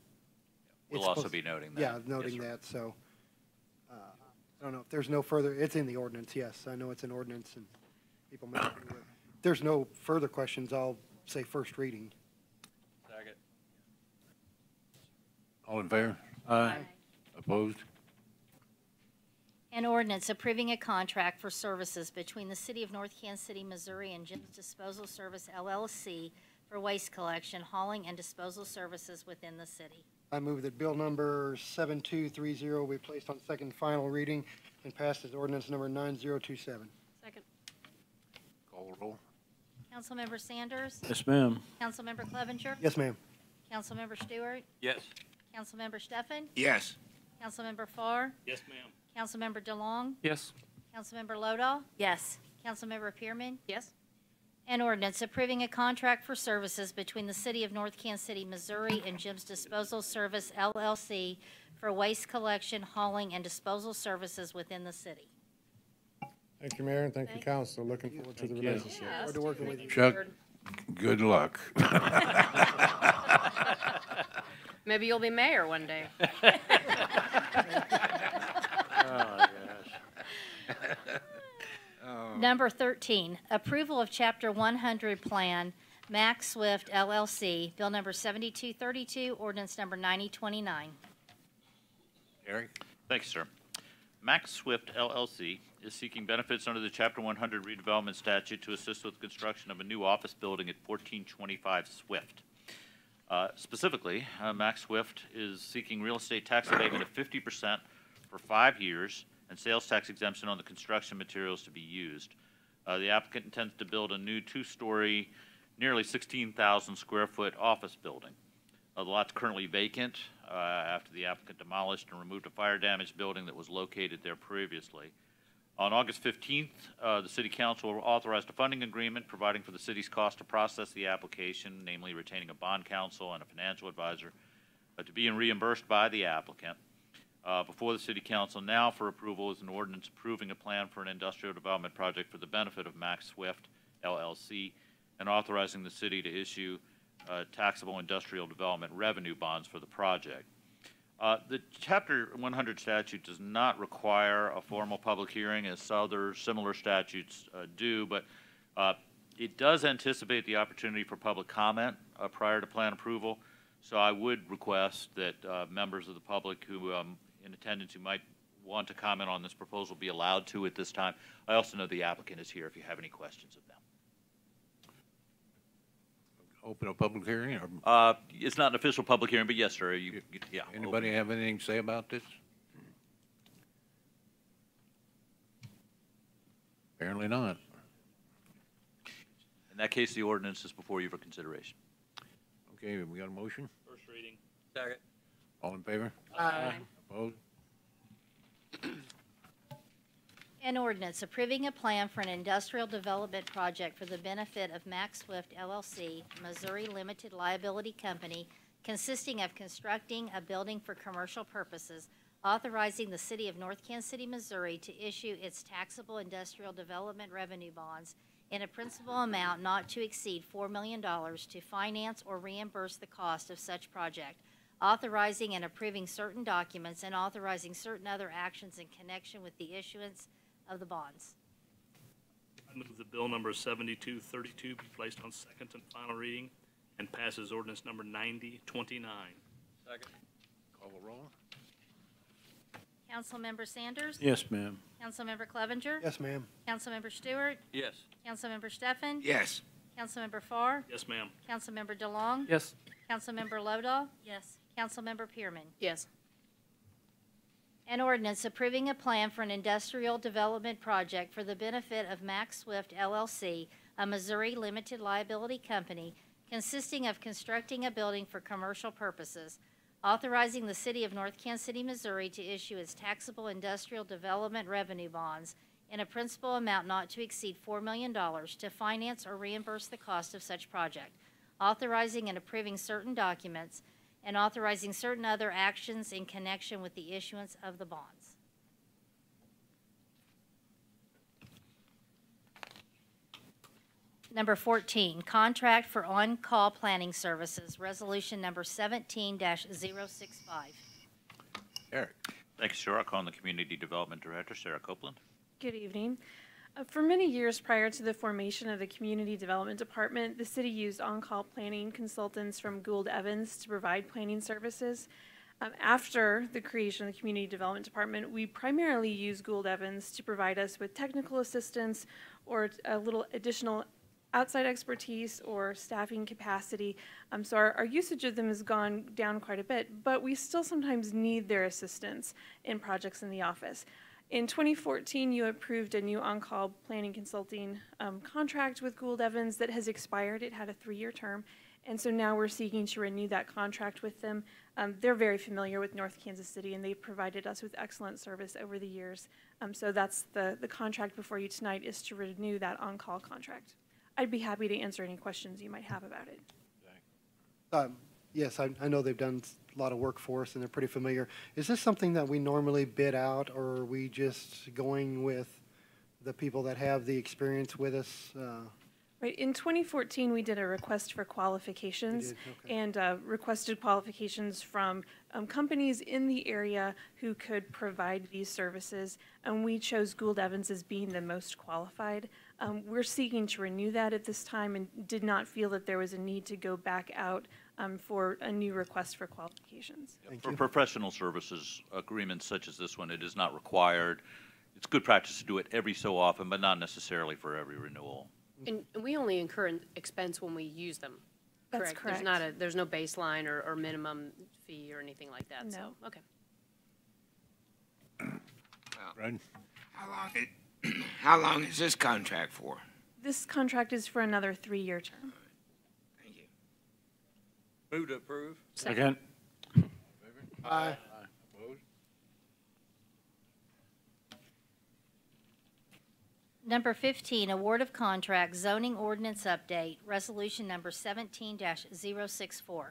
We'll it's also supposed- be noting that. Yeah, noting that. So I don't know if there's no further. It's in the ordinance. Yes, I know it's an ordinance, and people may. If there's no further questions, I'll say first reading. Second. All in favor? Aye. Opposed? An ordinance approving a contract for services between the City of North Kansas City, Missouri and Jim's Disposal Service LLC for waste collection, hauling, and disposal services within the city. I move that bill number 7230 be placed on second and final reading and passed as ordinance number 9027. Second. Call the roll. Councilmember Sanders? Yes, ma'am. Councilmember Clevenger? Yes, ma'am. Councilmember Stewart? Yes. Councilmember Steffen? Yes. Councilmember Farr? Yes, ma'am. Councilmember DeLong? Yes. Councilmember Lodahl? Yes. Councilmember Pearman? Yes. An ordinance approving a contract for services between the City of North Kansas City, Missouri and Jim's Disposal Service LLC for waste collection, hauling, and disposal services within the city. Thank you, Mayor, and thank you, Council. Looking forward to the you. relationship. Forward to working with you. Chuck, good luck. Maybe you'll be mayor one day. Number 13, approval of Chapter 100 Plan, Max Swift LLC, Bill number 7232, ordinance number 9029. Eric? Thank you, sir. Max Swift LLC is seeking benefits under the Chapter 100 redevelopment statute to assist with construction of a new office building at 1425 Swift. Specifically, Max Swift is seeking real estate tax abatement of 50% for 5 years and sales tax exemption on the construction materials to be used. The applicant intends to build a new 2-story, nearly 16,000 square foot office building. The lot's currently vacant after the applicant demolished and removed a fire damaged building that was located there previously. On August 15th, the City Council authorized a funding agreement providing for the city's cost to process the application, namely retaining a bond counsel and a financial advisor, to be reimbursed by the applicant. Before the City Council now for approval is an ordinance approving a plan for an industrial development project for the benefit of Max Swift LLC and authorizing the city to issue taxable industrial development revenue bonds for the project. The Chapter 100 statute does not require a formal public hearing as other similar statutes do, but it does anticipate the opportunity for public comment prior to plan approval. So I would request that members of the public who in attendance who might want to comment on this proposal be allowed to at this time. I also know the applicant is here if you have any questions of them. Open a public hearing, or? It's not an official public hearing, but yes, sir. Yeah. Anybody have anything to say about this? Apparently not. In that case, the ordinance is before you for consideration. Okay, we got a motion? First reading. Second. All in favor? Aye. Opposed? An ordinance approving a plan for an industrial development project for the benefit of Max Swift LLC, Missouri Limited Liability Company, consisting of constructing a building for commercial purposes, authorizing the city of North Kansas City, Missouri to issue its taxable industrial development revenue bonds in a principal amount not to exceed $4 million to finance or reimburse the cost of such project, authorizing and approving certain documents and authorizing certain other actions in connection with the issuance of the bonds. I move that bill number 7232 be placed on second and final reading and passes ordinance number 9029. Second. Call the roll. Councilmember Sanders? Yes, ma'am. Councilmember Clevenger? Yes, ma'am. Councilmember Stewart? Yes. Councilmember Steffen? Yes. Councilmember Farr? Yes, ma'am. Councilmember DeLong? Yes. Councilmember Lodahl? Yes. Councilmember Pearman? Yes. An ordinance approving a plan for an industrial development project for the benefit of Max Swift LLC, a Missouri limited liability company, consisting of constructing a building for commercial purposes, authorizing the city of North Kansas City, Missouri to issue its taxable industrial development revenue bonds in a principal amount not to exceed $4 million to finance or reimburse the cost of such project, authorizing and approving certain documents, and authorizing certain other actions in connection with the issuance of the bonds. Number 14, contract for on-call planning services, resolution number 17-065. Eric. Thank you, sir. I'll call on the Community Development Director, Sarah Copeland. Good evening. For many years prior to the formation of the Community Development Department, the city used on-call planning consultants from Gould Evans to provide planning services. After the creation of the Community Development Department, we primarily use Gould Evans to provide us with technical assistance or a little additional outside expertise or staffing capacity. So our usage of them has gone down quite a bit, but we still sometimes need their assistance in projects in the office. In 2014, you approved a new on-call planning consulting contract with Gould Evans that has expired. It had a 3-year term, and so now we're seeking to renew that contract with them. They're very familiar with North Kansas City, and they've provided us with excellent service over the years. So that's the contract before you tonight is to renew that on-call contract. I'd be happy to answer any questions you might have about it. Yes, I know they've done a lot of work for us and they're pretty familiar. Is this something that we normally bid out, or are we just going with the people that have the experience with us? Right. In 2014, we did a request for qualifications and requested qualifications from companies in the area who could provide these services, and we chose Gould Evans as being the most qualified. We're seeking to renew that at this time and did not feel that there was a need to go back out for a new request for qualifications. For professional services agreements such as this one, it is not required. It's good practice to do it every so often, but not necessarily for every renewal. And we only incur an expense when we use them. That's correct. There's no baseline or minimum fee or anything like that. No. So, okay. Well, how long is this contract for? This contract is for another 3-year term. Thank you. Move to approve. Second. Aye. Opposed? Number 15, award of contract, zoning ordinance update, resolution number 17-064.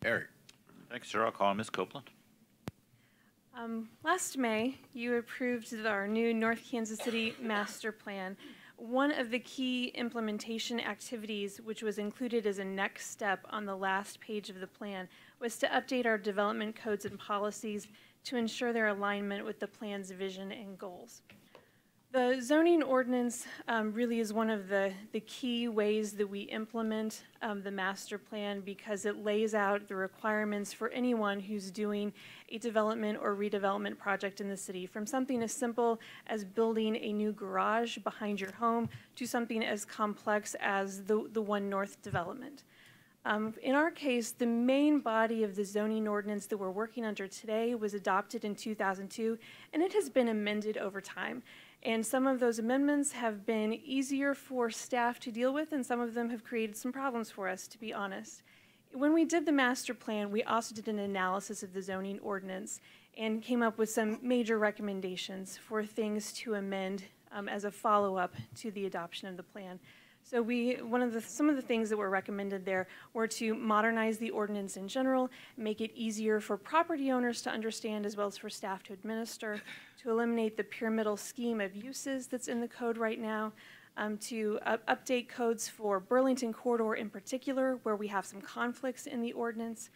Eric. Thanks, sir. I'll call on Ms. Copeland. Last May, you approved our new North Kansas City Master Plan. One of the key implementation activities, which was included as a next step on the last page of the plan, was to update our development codes and policies to ensure their alignment with the plan's vision and goals. The zoning ordinance really is one of the key ways that we implement the master plan, because it lays out the requirements for anyone who's doing a development or redevelopment project in the city, from something as simple as building a new garage behind your home to something as complex as the One North development. In our case, the main body of the zoning ordinance that we're working under today was adopted in 2002, and it has been amended over time. And some of those amendments have been easier for staff to deal with, and some of them have created some problems for us, to be honest. When we did the master plan, we also did an analysis of the zoning ordinance and came up with some major recommendations for things to amend as a follow-up to the adoption of the plan. So some of the things that were recommended there were to modernize the ordinance in general, make it easier for property owners to understand as well as for staff to administer, to eliminate the pyramidal scheme of uses that's in the code right now, to update codes for Burlington Corridor in particular, where we have some conflicts in the ordinance,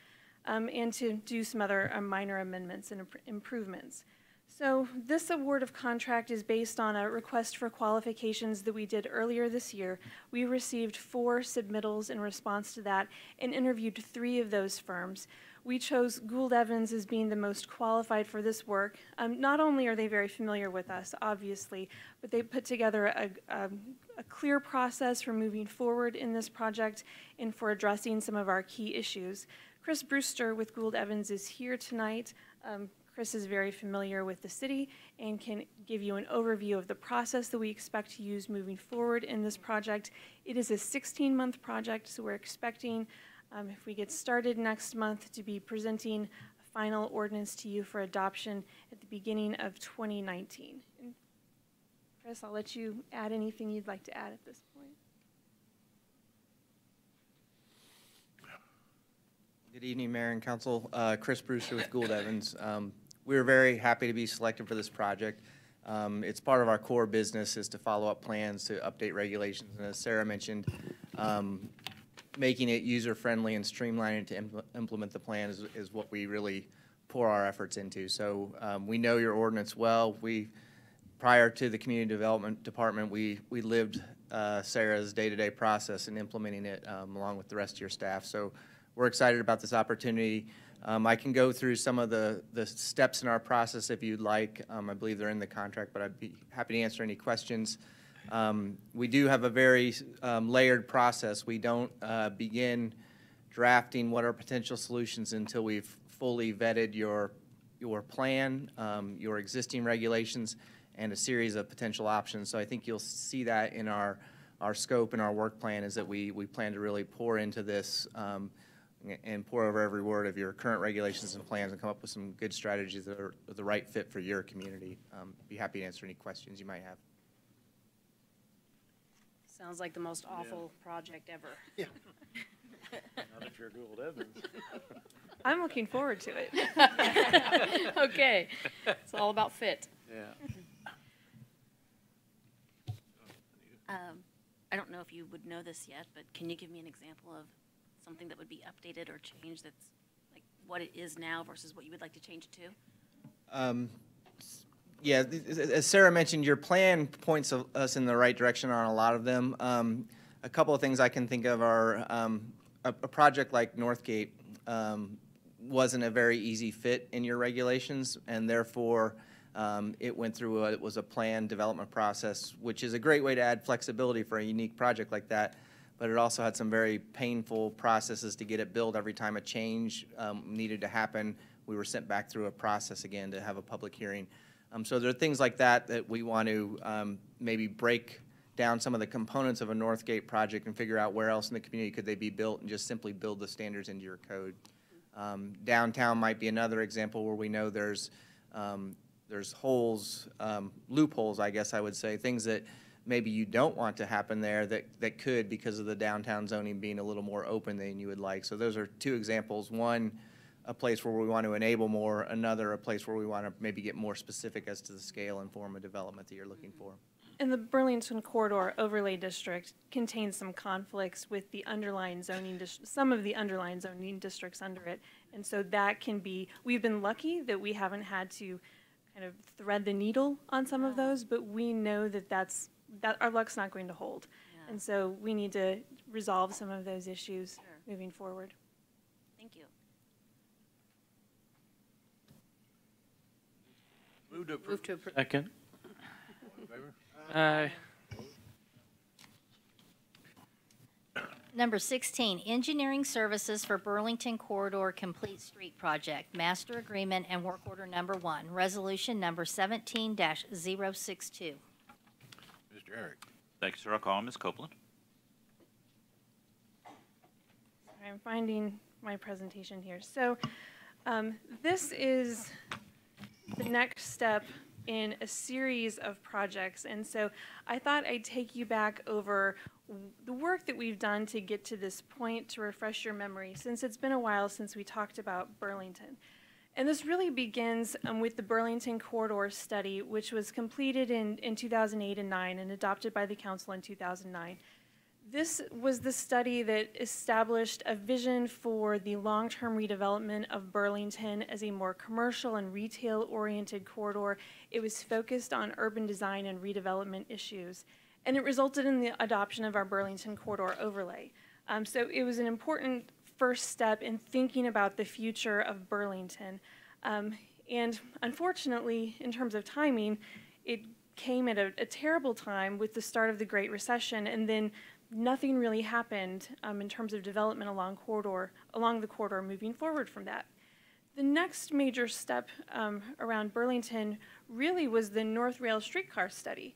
and to do some other minor amendments and improvements. So this award of contract is based on a request for qualifications that we did earlier this year. We received 4 submittals in response to that and interviewed 3 of those firms. We chose Gould Evans as being the most qualified for this work. Not only are they very familiar with us, obviously, but they put together a clear process for moving forward in this project and for addressing some of our key issues. Chris Brewster with Gould Evans is here tonight. Chris is very familiar with the city and can give you an overview of the process that we expect to use moving forward in this project. It is a 16-month project, so we're expecting, if we get started next month, to be presenting a final ordinance to you for adoption at the beginning of 2019. And Chris, I'll let you add anything you'd like to add at this point. Good evening, Mayor and Council. Chris Brewster with Gould Evans. We were very happy to be selected for this project. It's part of our core business is to follow up plans, to update regulations, and as Sarah mentioned, making it user-friendly and streamlining to implement the plan is what we really pour our efforts into. So we know your ordinance well. Prior to the Community Development Department, we lived Sarah's day-to-day process in implementing it along with the rest of your staff. So we're excited about this opportunity. I can go through some of the steps in our process if you'd like. I believe they're in the contract, but I'd be happy to answer any questions. We do have a very layered process. We don't begin drafting what are potential solutions until we've fully vetted your plan, your existing regulations, and a series of potential options. So I think you'll see that in our scope and our work plan is that we plan to really pour into this and pour over every word of your current regulations and plans and come up with some good strategies that are the right fit for your community. Be happy to answer any questions you might have. Sounds like the most awful project ever. Yeah. Not if you're Gould Evans. I'm looking forward to it. Okay, it's all about fit. Yeah. I don't know if you would know this yet, but can you give me an example of something that would be updated or changed that's like what it is now versus what you would like to change it to? Yeah, as Sarah mentioned, your plan points us in the right direction on a lot of them. A couple of things I can think of are a project like Northgate wasn't a very easy fit in your regulations, and therefore it went through it was a planned development process, which is a great way to add flexibility for a unique project like that. But it also had some very painful processes to get it built. Every time a change needed to happen, we were sent back through a process again to have a public hearing. So there are things like that that we want to maybe break down some of the components of a Northgate project and figure out where else in the community could they be built and just simply build the standards into your code. Downtown might be another example where we know there's there's holes, loopholes, I guess I would say, things that maybe you don't want to happen there that could because of the downtown zoning being a little more open than you would like. So those are two examples. One, a place where we want to enable more, another, a place where we want to maybe get more specific as to the scale and form of development that you're looking for. And the Burlington Corridor Overlay District contains some conflicts with the underlying zoning, some of the underlying zoning districts under it. And so that can be, we've been lucky that we haven't had to kind of thread the needle on some of those, but we know that that our luck's not going to hold. Yeah. And so we need to resolve some of those issues moving forward. Thank you. Move to Move to approve. Second. Aye. Number 16, engineering services for Burlington Corridor Complete Street Project, Master Agreement and Work Order Number 1, Resolution Number 17-062. Mr. Eric. Thank you, sir. I'll call on Ms. Copeland. I'm finding my presentation here. So this is the next step in a series of projects. And so I thought I'd take you back over the work that we've done to get to this point to refresh your memory, since it's been a while since we talked about Burlington. And this really begins with the Burlington Corridor Study, which was completed in 2008 and 2009 and adopted by the council in 2009. This was the study that established a vision for the long-term redevelopment of Burlington as a more commercial and retail-oriented corridor. It was focused on urban design and redevelopment issues, and it resulted in the adoption of our Burlington Corridor Overlay. So it was an important first step in thinking about the future of Burlington. And unfortunately, in terms of timing, it came at a terrible time with the start of the Great Recession, and then nothing really happened in terms of development along the corridor moving forward from that. The next major step around Burlington really was the North Rail streetcar study,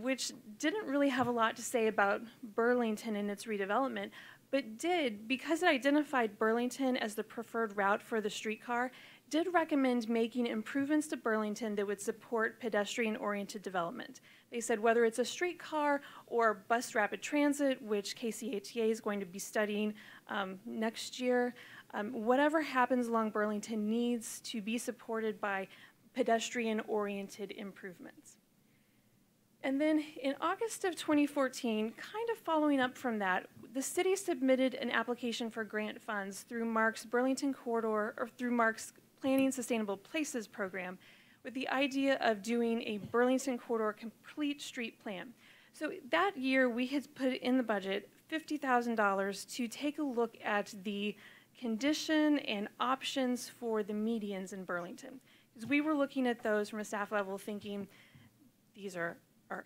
which didn't really have a lot to say about Burlington and its redevelopment, but did, because it identified Burlington as the preferred route for the streetcar, did recommend making improvements to Burlington that would support pedestrian-oriented development. They said whether it's a streetcar or bus rapid transit, which KCHTA is going to be studying next year, whatever happens along Burlington needs to be supported by pedestrian-oriented improvements. And then in August of 2014, kind of following up from that, the city submitted an application for grant funds through MARC's Burlington Corridor, or through MARC's Planning Sustainable Places program, with the idea of doing a Burlington Corridor Complete Street Plan. So that year, we had put in the budget $50,000 to take a look at the condition and options for the medians in Burlington. Because we were looking at those from a staff level thinking, these are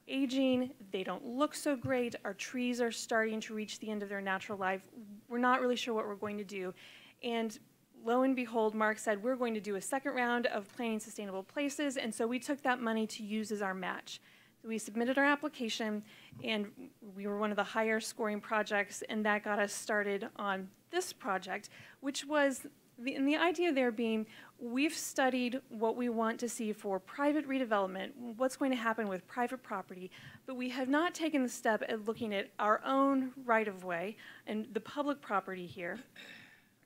aging, they don't look so great, our trees are starting to reach the end of their natural life, we're not really sure what we're going to do. And lo and behold, Mark said, we're going to do a second round of Planning Sustainable Places, and so we took that money to use as our match. So we submitted our application, and we were one of the higher scoring projects, and that got us started on this project, which was, and the idea there being, we've studied what we want to see for private redevelopment, what's going to happen with private property, but we have not taken the step at looking at our own right-of-way and the public property here.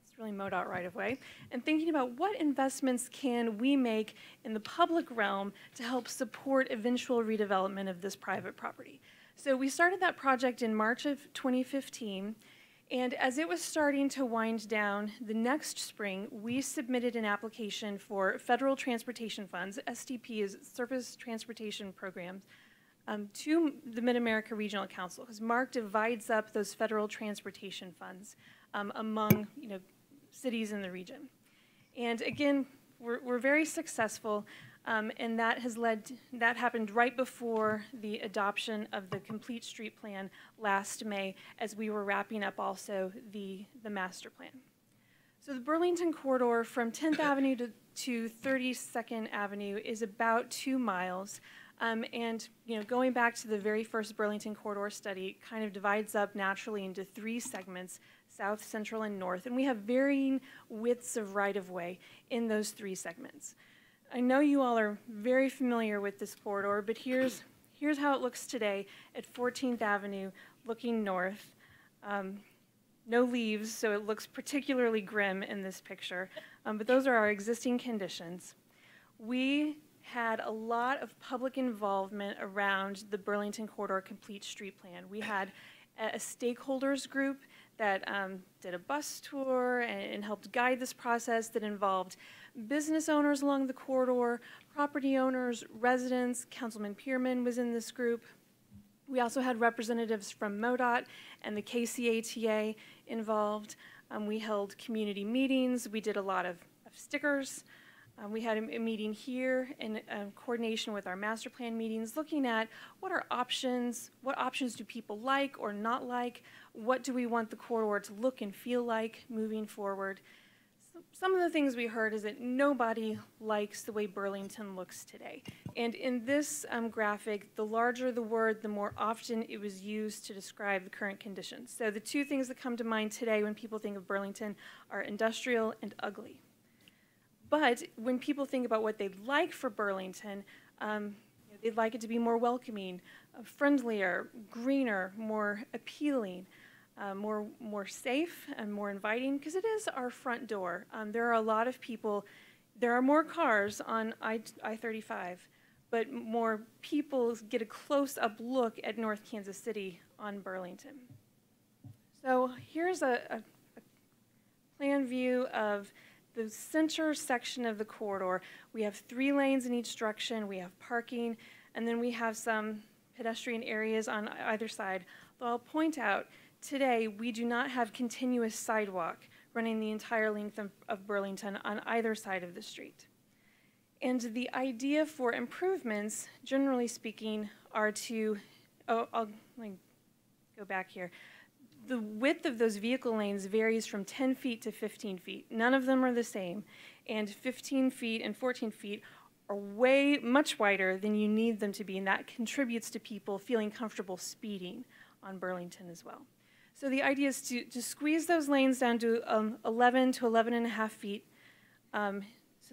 It's really MoDOT right-of-way, and thinking about what investments can we make in the public realm to help support eventual redevelopment of this private property. So we started that project in March of 2015. And as it was starting to wind down the next spring, we submitted an application for federal transportation funds, STP is Surface Transportation Programs, to the Mid-America Regional Council, because Mark divides up those federal transportation funds among cities in the region. And again, we're very successful. And that happened right before the adoption of the Complete Street Plan last May, as we were wrapping up also the master plan. So the Burlington Corridor from 10th Avenue to 32nd Avenue is about 2 miles. And going back to the very first Burlington Corridor study, it kind of divides up naturally into 3 segments, south, central, and north. And we have varying widths of right-of-way in those 3 segments. I know you all are very familiar with this corridor, but here's how it looks today at 14th Avenue looking north. No leaves, so it looks particularly grim in this picture, but those are our existing conditions. We had a lot of public involvement around the Burlington Corridor Complete Street Plan. We had a stakeholders group that did a bus tour and helped guide this process that involved business owners along the corridor, property owners, residents. Councilman Pierman was in this group. We also had representatives from MoDOT and the KCATA involved. We held community meetings. We did a lot of stickers. We had a meeting here in coordination with our master plan meetings, looking at what options do people like or not like, what do we want the corridor to look and feel like moving forward. Some of the things we heard is that nobody likes the way Burlington looks today. And in this graphic, the larger the word, the more often it was used to describe the current conditions. So the two things that come to mind today when people think of Burlington are industrial and ugly. But when people think about what they'd like for Burlington, they'd like it to be more welcoming, friendlier, greener, more appealing, more safe and more inviting, because it is our front door. There are a lot of people, there are more cars on I-35, but more people get a close-up look at North Kansas City on Burlington. So here's a plan view of the center section of the corridor. We have 3 lanes in each direction, we have parking, and then we have some pedestrian areas on either side. Though I'll point out, today we do not have continuous sidewalk running the entire length of Burlington on either side of the street. And the idea for improvements, generally speaking, are to, let me go back here. The width of those vehicle lanes varies from 10 feet to 15 feet. None of them are the same. And 15 feet and 14 feet are much wider than you need them to be, and that contributes to people feeling comfortable speeding on Burlington as well. So the idea is to squeeze those lanes down to 11 to 11 and a half feet, so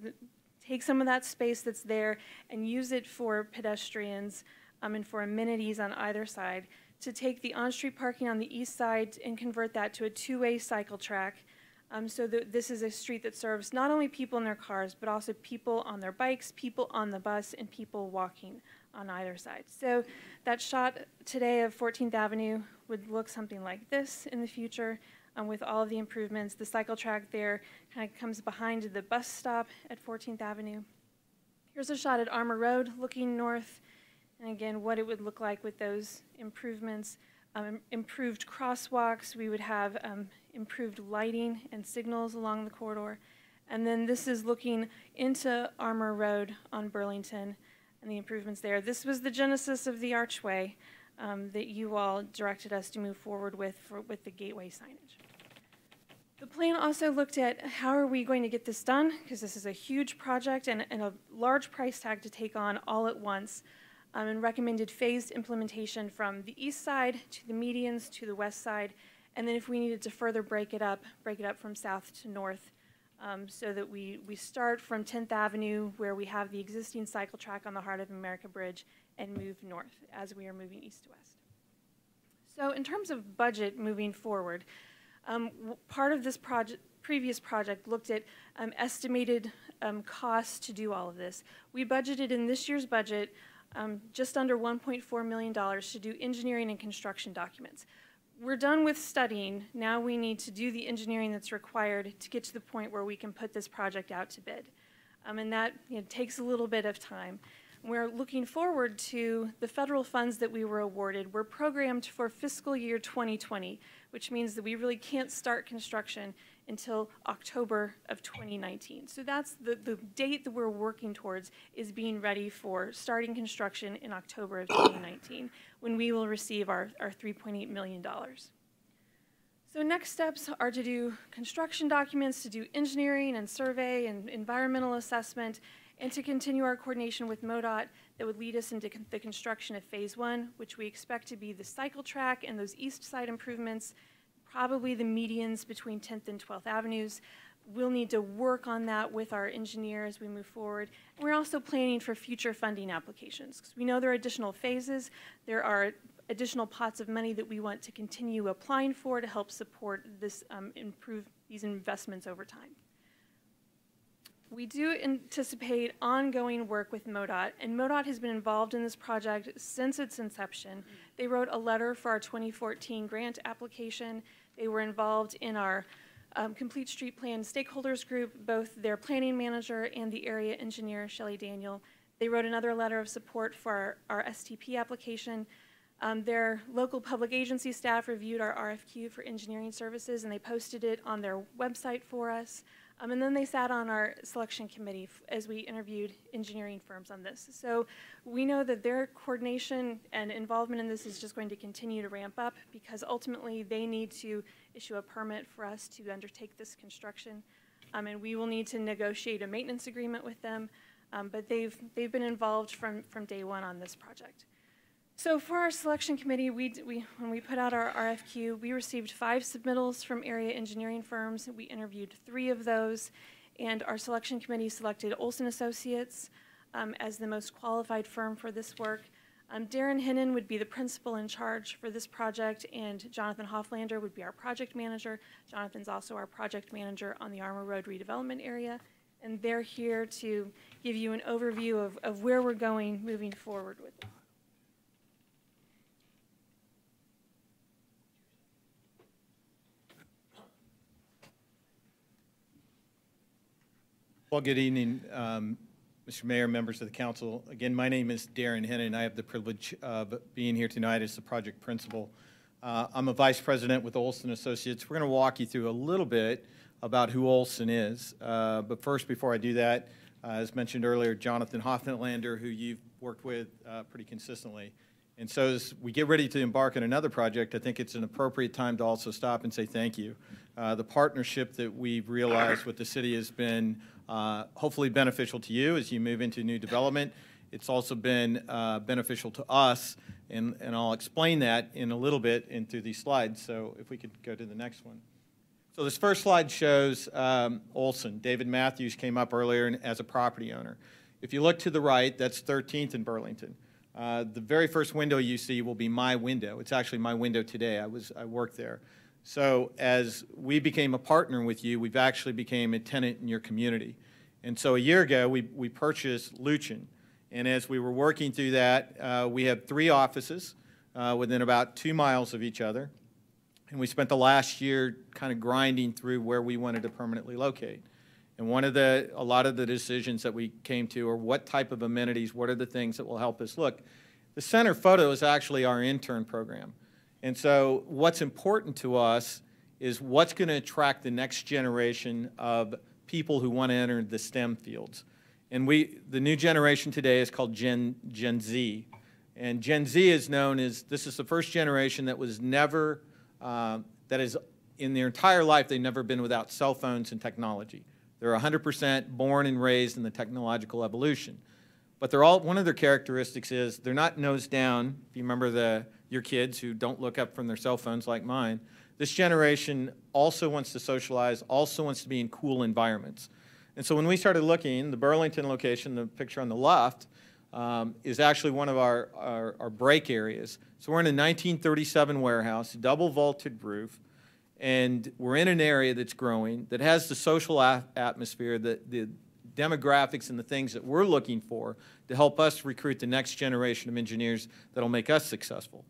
that take some of that space that's there and use it for pedestrians and for amenities on either side, to take the on-street parking on the east side and convert that to a 2-way cycle track, so that this is a street that serves not only people in their cars, but also people on their bikes, people on the bus, and people walking on either side. So that shot today of 14th Avenue would look something like this in the future, with all of the improvements. The cycle track there kind of comes behind the bus stop at 14th Avenue. Here's a shot at Armour Road looking north, and again, what it would look like with those improvements. Improved crosswalks, we would have improved lighting and signals along the corridor. And then this is looking into Armour Road on Burlington and the improvements there. This was the genesis of the archway that you all directed us to move forward with the gateway signage. The plan also looked at how are we going to get this done, because this is a huge project and a large price tag to take on all at once. And recommended phased implementation from the east side to the medians to the west side, and then if we needed to further break it up from south to north, so that we start from 10th Avenue, where we have the existing cycle track on the Heart of America Bridge, and move north as we are moving east to west. So in terms of budget moving forward, part of this previous project looked at estimated costs to do all of this. We budgeted in this year's budget just under $1.4 million to do engineering and construction documents. We're done with studying. Now we need to do the engineering that's required to get to the point where we can put this project out to bid. And that takes a little bit of time. We're looking forward to the federal funds that we were awarded. We're programmed for fiscal year 2020, which means that we really can't start construction until October of 2019. So that's the date that we're working towards, is being ready for starting construction in October of 2019, when we will receive our $3.8 million. So next steps are to do construction documents, to do engineering and survey and environmental assessment, and to continue our coordination with MoDOT that would lead us into the construction of phase 1, which we expect to be the cycle track and those east side improvements, probably the medians between 10th and 12th Avenues. we'll need to work on that with our engineer as we move forward. And we're also planning for future funding applications, because we know there are additional phases. There are additional pots of money that we want to continue applying for to help support this, improve these investments over time. We do anticipate ongoing work with MoDOT, and MoDOT has been involved in this project since its inception. They wrote a letter for our 2014 grant application. They were involved in our Complete Street Plan stakeholders group, both their planning manager and the area engineer, Shelley Daniel. They wrote another letter of support for our STP application. Their local public agency staff reviewed our RFQ for engineering services, and they posted it on their website for us. And then they sat on our selection committee as we interviewed engineering firms on this. So we know that their coordination and involvement in this is just going to continue to ramp up, because ultimately they need to issue a permit for us to undertake this construction. And we will need to negotiate a maintenance agreement with them. But they've been involved from day one on this project. So for our selection committee, when we put out our RFQ, we received 5 submittals from area engineering firms. We interviewed 3 of those, and our selection committee selected Olson Associates as the most qualified firm for this work. Darren Hinnon would be the principal in charge for this project, and Jonathan Hofflander would be our project manager. Jonathan's also our project manager on the Armour Road redevelopment area, and they're here to give you an overview of where we're going moving forward with it. Well, good evening, Mr. Mayor, members of the council. Again, my name is Darren Hennon. I have the privilege of being here tonight as the project principal. I'm a vice president with Olson Associates. We're going to walk you through a little bit about who Olson is. But first, before I do that, as mentioned earlier, Jonathan Hofflander, who you've worked with pretty consistently. And so as we get ready to embark on another project, I think it's an appropriate time to also stop and say thank you. The partnership that we've realized with the city has been hopefully beneficial to you as you move into new development. It's also been beneficial to us, and I'll explain that in a little bit and through these slides. So if we could go to the next one. So this first slide shows Olson. David Matthews came up earlier as a property owner. If you look to the right, that's 13th and Burlington. The very first window you see will be my window. It's actually my window today. I work there. So as we became a partner with you, we've actually became a tenant in your community. And so a year ago, we purchased Luchin. And as we were working through that, we have 3 offices within about 2 miles of each other. And we spent the last year kind of grinding through where we wanted to permanently locate. And a lot of the decisions that we came to are what type of amenities, what are the things that will help us look. The center photo is actually our intern program. And so what's important to us is what's going to attract the next generation of people who want to enter the STEM fields. And the new generation today is called Gen Z. And Gen Z is known as, this is the first generation that was never, that is in their entire life, they've never been without cell phones and technology. They're 100% born and raised in the technological evolution. But one of their characteristics is they're not nose down. If you remember your kids who don't look up from their cell phones like mine, this generation also wants to socialize, also wants to be in cool environments. And so when we started looking, the Burlington location, the picture on the left, is actually one of our break areas. So we're in a 1937 warehouse, double vaulted roof, and we're in an area that's growing, that has the social atmosphere, the demographics and the things that we're looking for to help us recruit the next generation of engineers that will make us successful.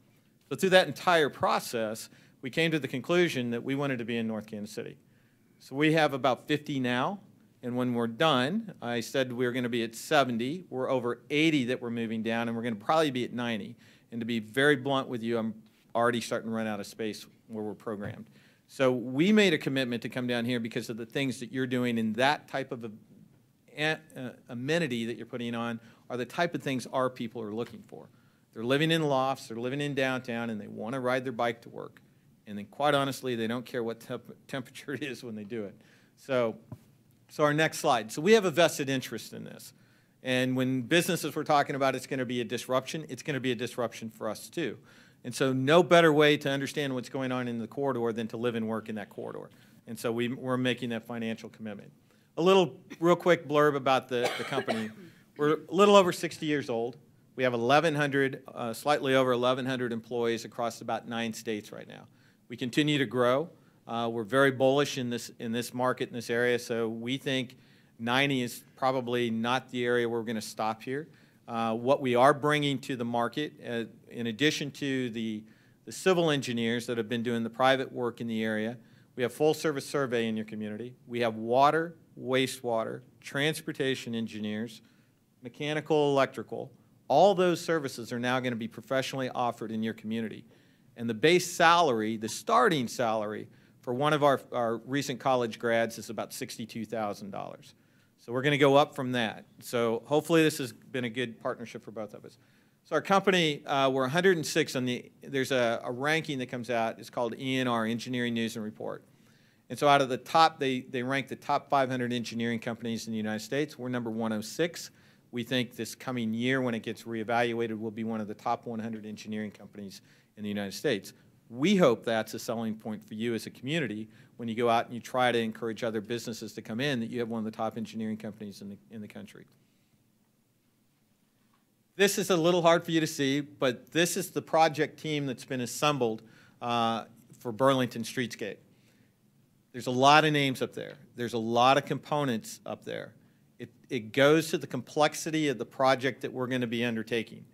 So through that entire process, we came to the conclusion that we wanted to be in North Kansas City. So we have about 50 now, and when we're done, I said we were going to be at 70. We're over 80 that we're moving down, and we're going to probably be at 90. And to be very blunt with you, I'm already starting to run out of space where we're programmed. So we made a commitment to come down here because of the things that you're doing, and that type of amenity that you're putting on are the type of things our people are looking for. They're living in lofts, they're living in downtown, and they want to ride their bike to work. And then quite honestly, they don't care what temperature it is when they do it. So our next slide. So we have a vested interest in this. And when businesses were talking about it's going to be a disruption, it's going to be a disruption for us too. And so no better way to understand what's going on in the corridor than to live and work in that corridor. And so we're making that financial commitment. A little real quick blurb about the company. We're a little over 60 years old. We have 1,100, slightly over 1,100 employees across about 9 states right now. We continue to grow. We're very bullish in this market, in this area, so we think 90 is probably not the area where we're going to stop here. What we are bringing to the market, in addition to the civil engineers that have been doing the private work in the area, we have full service survey in your community. We have water, wastewater, transportation engineers, mechanical, electrical. All those services are now going to be professionally offered in your community. And the base salary, the starting salary for one of our recent college grads is about $62,000. So we're going to go up from that. So hopefully this has been a good partnership for both of us. So our company, we're 106 on there's a ranking that comes out. It's called ENR, Engineering News and Report. And so out of the top, they rank the top 500 engineering companies in the United States. We're number 106. We think this coming year, when it gets reevaluated, we'll be one of the top 100 engineering companies in the United States. We hope that's a selling point for you as a community when you go out and you try to encourage other businesses to come in, that you have one of the top engineering companies in the country. This is a little hard for you to see, but this is the project team that's been assembled for Burlington Streetscape. There's a lot of names up there. There's a lot of components up there. It goes to the complexity of the project that we're going to be undertaking.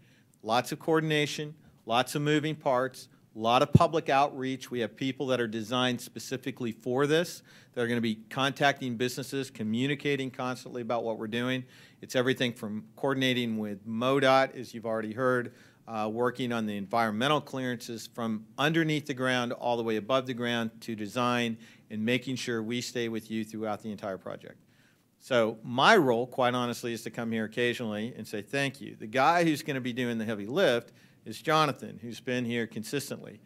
Lots of coordination, lots of moving parts, a lot of public outreach. We have people that are designed specifically for this that are going to be contacting businesses, communicating constantly about what we're doing. It's everything from coordinating with MoDOT, as you've already heard, working on the environmental clearances from underneath the ground all the way above the ground to design and making sure we stay with you throughout the entire project. So my role, quite honestly, is to come here occasionally and say thank you. The guy who's going to be doing the heavy lift is Jonathan, who's been here consistently.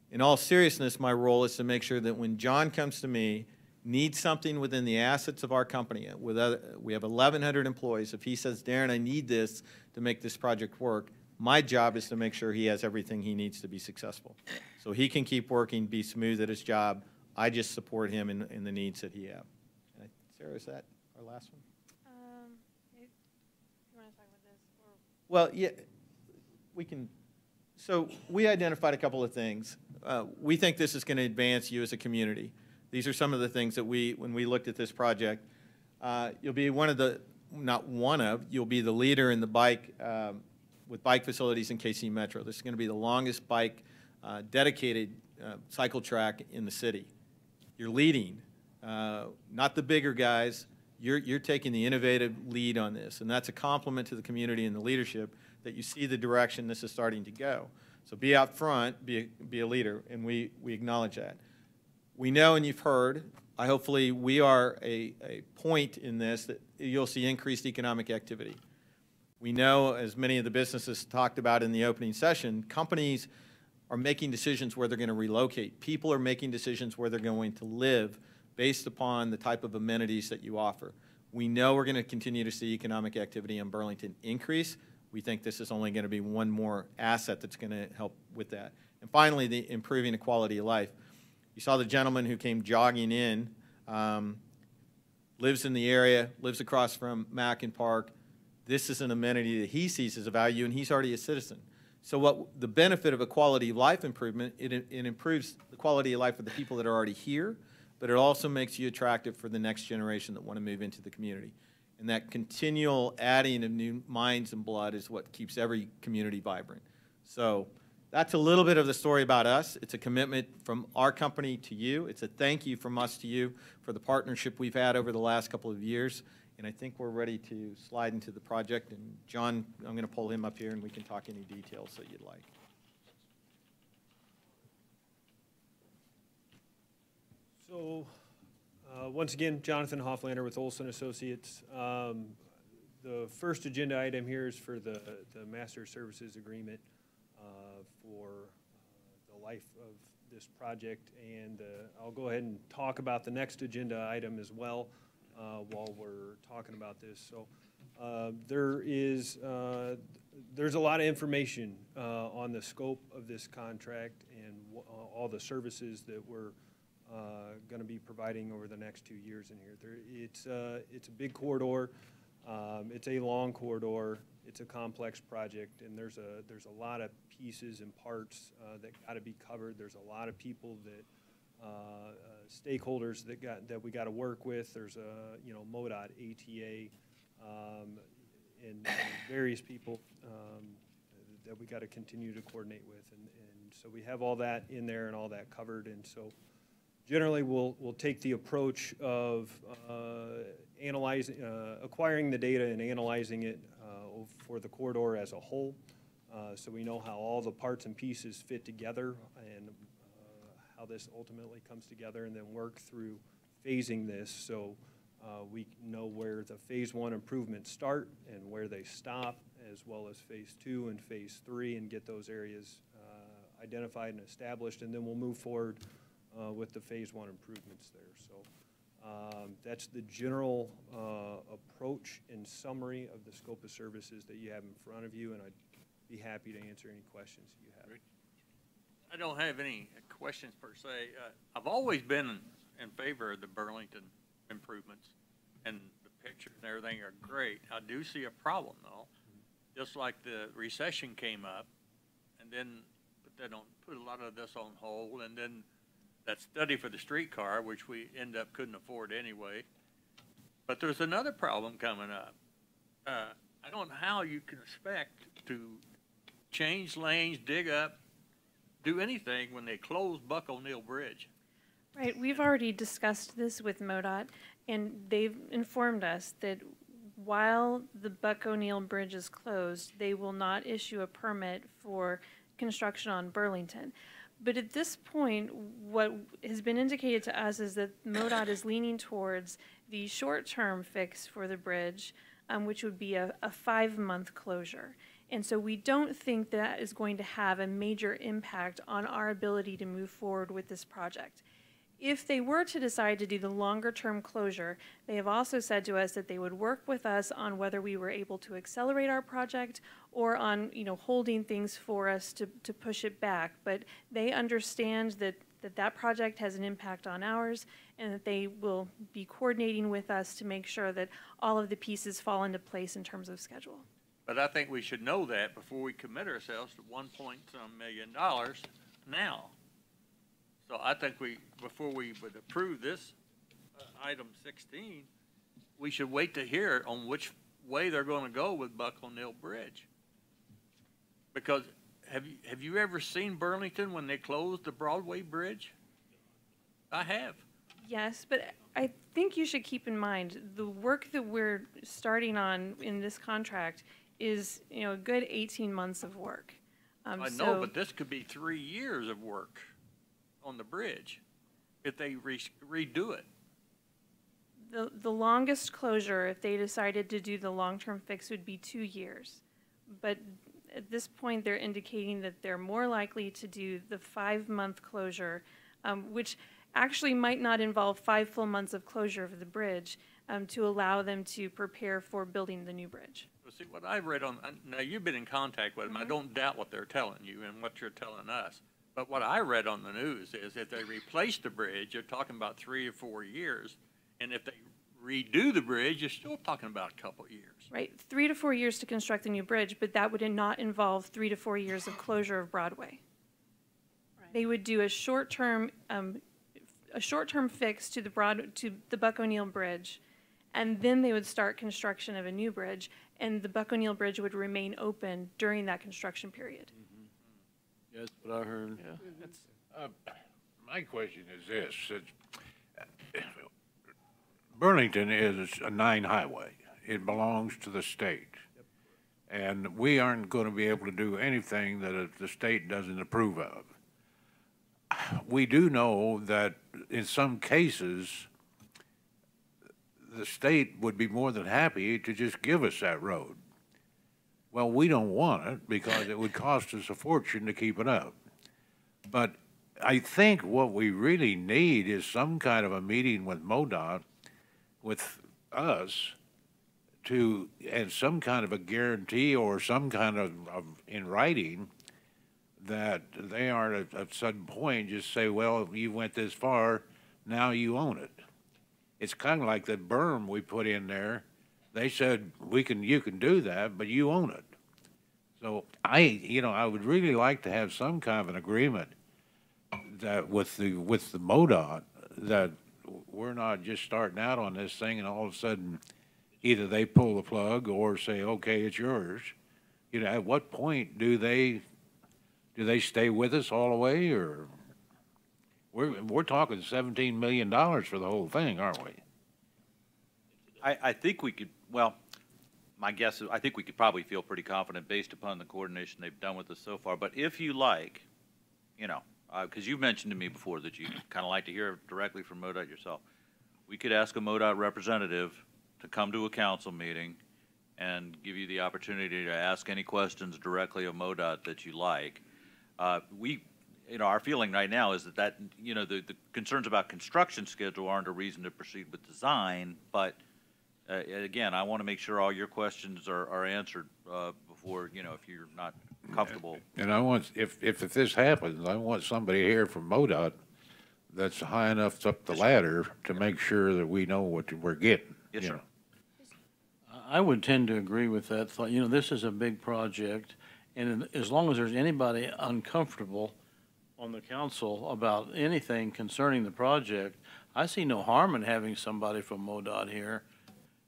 In all seriousness, my role is to make sure that when John comes to me, needs something within the assets of our company, we have 1,100 employees. If he says, Darren, I need this to make this project work, my job is to make sure he has everything he needs to be successful. So he can keep working, be smooth at his job. I just support him in the needs that he has. Sarah, is that our last one? You want to talk about this? Or? Well, yeah, we can. So we identified a couple of things. We think this is going to advance you as a community. These are some of the things that when we looked at this project, you'll be you'll be the leader in the bike, with bike facilities in KC Metro. This is going to be the longest bike dedicated cycle track in the city. You're leading, not the bigger guys. You're taking the innovative lead on this, and that's a compliment to the community and the leadership that you see the direction this is starting to go. So be out front, be a leader, and we acknowledge that. We know, and you've heard, hopefully we are a point in this that you'll see increased economic activity. We know, as many of the businesses talked about in the opening session, companies are making decisions where they're going to relocate. People are making decisions where they're going to live based upon the type of amenities that you offer. We know we're going to continue to see economic activity in Burlington increase. We think this is only going to be one more asset that's going to help with that. And finally, the improving the quality of life. You saw the gentleman who came jogging in, lives in the area, lives across from Mackin Park. This is an amenity that he sees as a value, and he's already a citizen. So what the benefit of a quality of life improvement, it improves the quality of life of the people that are already here, but it also makes you attractive for the next generation that want to move into the community. And that continual adding of new minds and blood is what keeps every community vibrant. So that's a little bit of the story about us. It's a commitment from our company to you. It's a thank you from us to you for the partnership we've had over the last couple of years. And I think we're ready to slide into the project. And John, I'm going to pull him up here and we can talk any details that you'd like. So, once again, Jonathan Hofflander with Olson Associates. The first agenda item here is for the Master Services Agreement for the life of this project, and I'll go ahead and talk about the next agenda item as well while we're talking about this. So, there's a lot of information on the scope of this contract and all the services that we're going to be providing over the next 2 years in here. It's a big corridor. It's a long corridor. It's a complex project, and there's a lot of pieces and parts that got to be covered. There's a lot of people that stakeholders that we got to work with. There's MoDOT, ATA, and various people that we got to continue to coordinate with, and so we have all that in there and all that covered. And so generally we'll take the approach of analyzing, acquiring the data and analyzing it for the corridor as a whole, so we know how all the parts and pieces fit together and how this ultimately comes together, and then work through phasing this so we know where the phase 1 improvements start and where they stop, as well as phase 2 and phase 3, and get those areas identified and established, and then we'll move forward with the phase 1 improvements there. So that's the general approach and summary of the scope of services that you have in front of you, and I'd be happy to answer any questions that you have. I don't have any questions per se. I've always been in favor of the Burlington improvements, and the pictures and everything are great. I do see a problem though, just like the recession came up, and then they don't put a lot of this on hold, and then that study for the streetcar, which we couldn't afford anyway. But there's another problem coming up. I don't know how you can expect to change lanes, dig up, do anything when they close Buck O'Neill Bridge. Right, we've already discussed this with MoDOT, and they've informed us that while the Buck O'Neill Bridge is closed, they will not issue a permit for construction on Burlington. But at this point, what has been indicated to us is that MoDOT is leaning towards the short-term fix for the bridge, which would be a 5-month closure. And so we don't think that is going to have a major impact on our ability to move forward with this project. If they were to decide to do the longer-term closure, they have also said to us that they would work with us on whether we were able to accelerate our project or on, holding things for us to push it back. But they understand that project has an impact on ours, and that they will be coordinating with us to make sure that all of the pieces fall into place in terms of schedule. But I think we should know that before we commit ourselves to $1.some million now. So I think before we would approve this item 16, we should wait to hear on which way they're going to go with Buck O'Neill Bridge. Because have you ever seen Burlington when they closed the Broadway Bridge? I have. Yes, but I think you should keep in mind the work that we're starting on in this contract is, a good 18 months of work. I know, but this could be 3 years of work on the bridge if they redo it. The longest closure, if they decided to do the long-term fix, would be 2 years. But at this point, they're indicating that they're more likely to do the 5-month closure, which actually might not involve 5 full months of closure of the bridge, to allow them to prepare for building the new bridge. Well, see, what I've read now you've been in contact with them. I don't doubt what they're telling you and what you're telling us. But what I read on the news is if they replace the bridge, you're talking about 3 or 4 years. And if they redo the bridge, you're still talking about a couple of years. Right, 3 to 4 years to construct the new bridge, but that would not involve 3 to 4 years of closure of Broadway. Right. They would do a short-term fix to the Buck O'Neill Bridge, and then they would start construction of a new bridge, and the Buck O'Neill Bridge would remain open during that construction period. Mm-hmm. That's what I heard. Yeah. My question is this. Burlington is a 9 highway. It belongs to the state. Yep. And we aren't going to be able to do anything that the state doesn't approve of. We do know that in some cases, the state would be more than happy to just give us that road. Well, we don't want it because it would cost us a fortune to keep it up. But I think what we really need is some kind of a meeting with MoDOT, with us, and some kind of a guarantee or some kind of in writing that they aren't at some point just say, well, you went this far, now you own it. It's kind of like that berm we put in there. They said, you can do that, but you own it. So I would really like to have some kind of an agreement that with the MoDOT, that we're not just starting out on this thing and all of a sudden either they pull the plug or say, okay, it's yours. At what point do they stay with us all the way, or we're talking $17 million for the whole thing, aren't we? I think we could, well, my guess is, I think we could probably feel pretty confident based upon the coordination they've done with us so far. But if you like, because you mentioned to me before that you kind of like to hear directly from MoDOT yourself, we could ask a MoDOT representative to come to a council meeting and give you the opportunity to ask any questions directly of MoDOT that you like. Our feeling right now is that the concerns about construction schedule aren't a reason to proceed with design, but again, I want to make sure all your questions are answered before, if you're not comfortable. And I want, if this happens, I want somebody here from MoDOT that's high enough up the ladder to make sure that we know what we're getting. Yes, sir. I would tend to agree with that thought. This is a big project, and as long as there's anybody uncomfortable on the council about anything concerning the project, I see no harm in having somebody from MoDOT here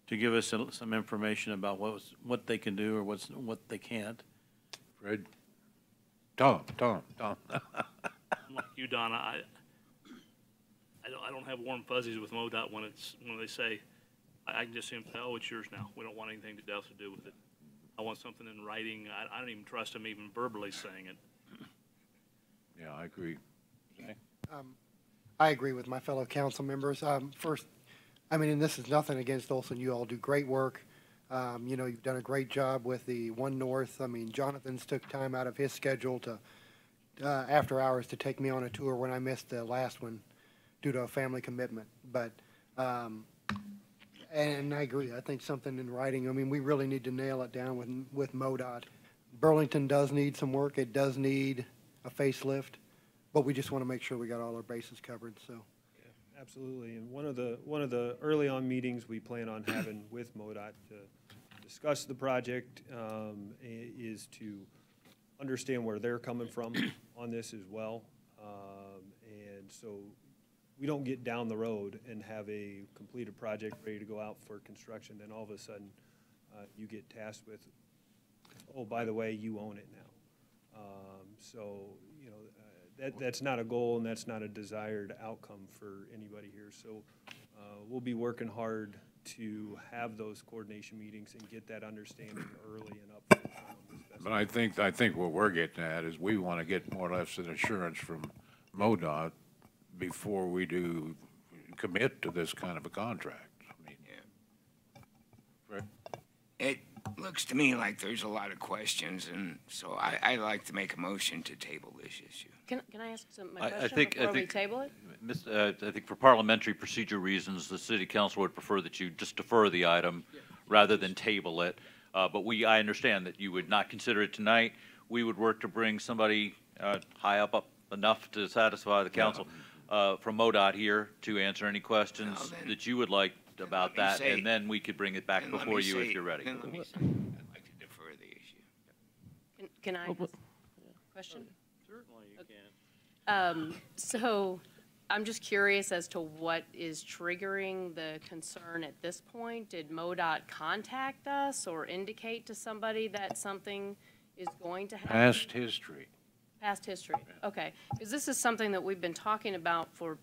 to give us some information about what they can do or what they can't. Fred? Tom. I'm like you, Donna. I don't have warm fuzzies with MoDOT when they say, I can just say, oh, it's yours now. We don't want anything else to do with it. I want something in writing. I don't even trust them even verbally saying it. Yeah, I agree. I agree with my fellow council members. First, and this is nothing against Olson. You all do great work. You've done a great job with the One North. Jonathan's took time out of his schedule to, after hours, to take me on a tour when I missed the last one due to a family commitment. But, and I agree. I think something in writing. We really need to nail it down with MoDOT. Burlington does need some work. It does need a facelift, but we just want to make sure we got all our bases covered. So. Absolutely, and one of the early on meetings we plan on having with MoDOT to discuss the project is to understand where they're coming from on this as well, and so we don't get down the road and have a completed project ready to go out for construction, then all of a sudden you get tasked with, oh, by the way, you own it now. That's not a goal, and that's not a desired outcome for anybody here. So we'll be working hard to have those coordination meetings and get that understanding early and up. But I think what we're getting at is we want to get more or less an assurance from MoDOT before we do commit to this kind of a contract. Fred? It looks to me like there's a lot of questions, and so I'd like to make a motion to table this issue. Can I ask my question before we table it? I think for parliamentary procedure reasons, the city council would prefer that you just defer the item rather than table it. But I understand that you would not consider it tonight. We would work to bring somebody high up enough to satisfy the council from MoDOT here to answer any questions that you would like about that, and then we could bring it back before you if you're ready. Then let me say, I'd like to defer the issue. Can I ask a question? Certainly you can. So I'm just curious as to what is triggering the concern at this point. Did MoDOT contact us or indicate to somebody that something is going to happen? Past history. Past history, okay. Because this is something that we've been talking about for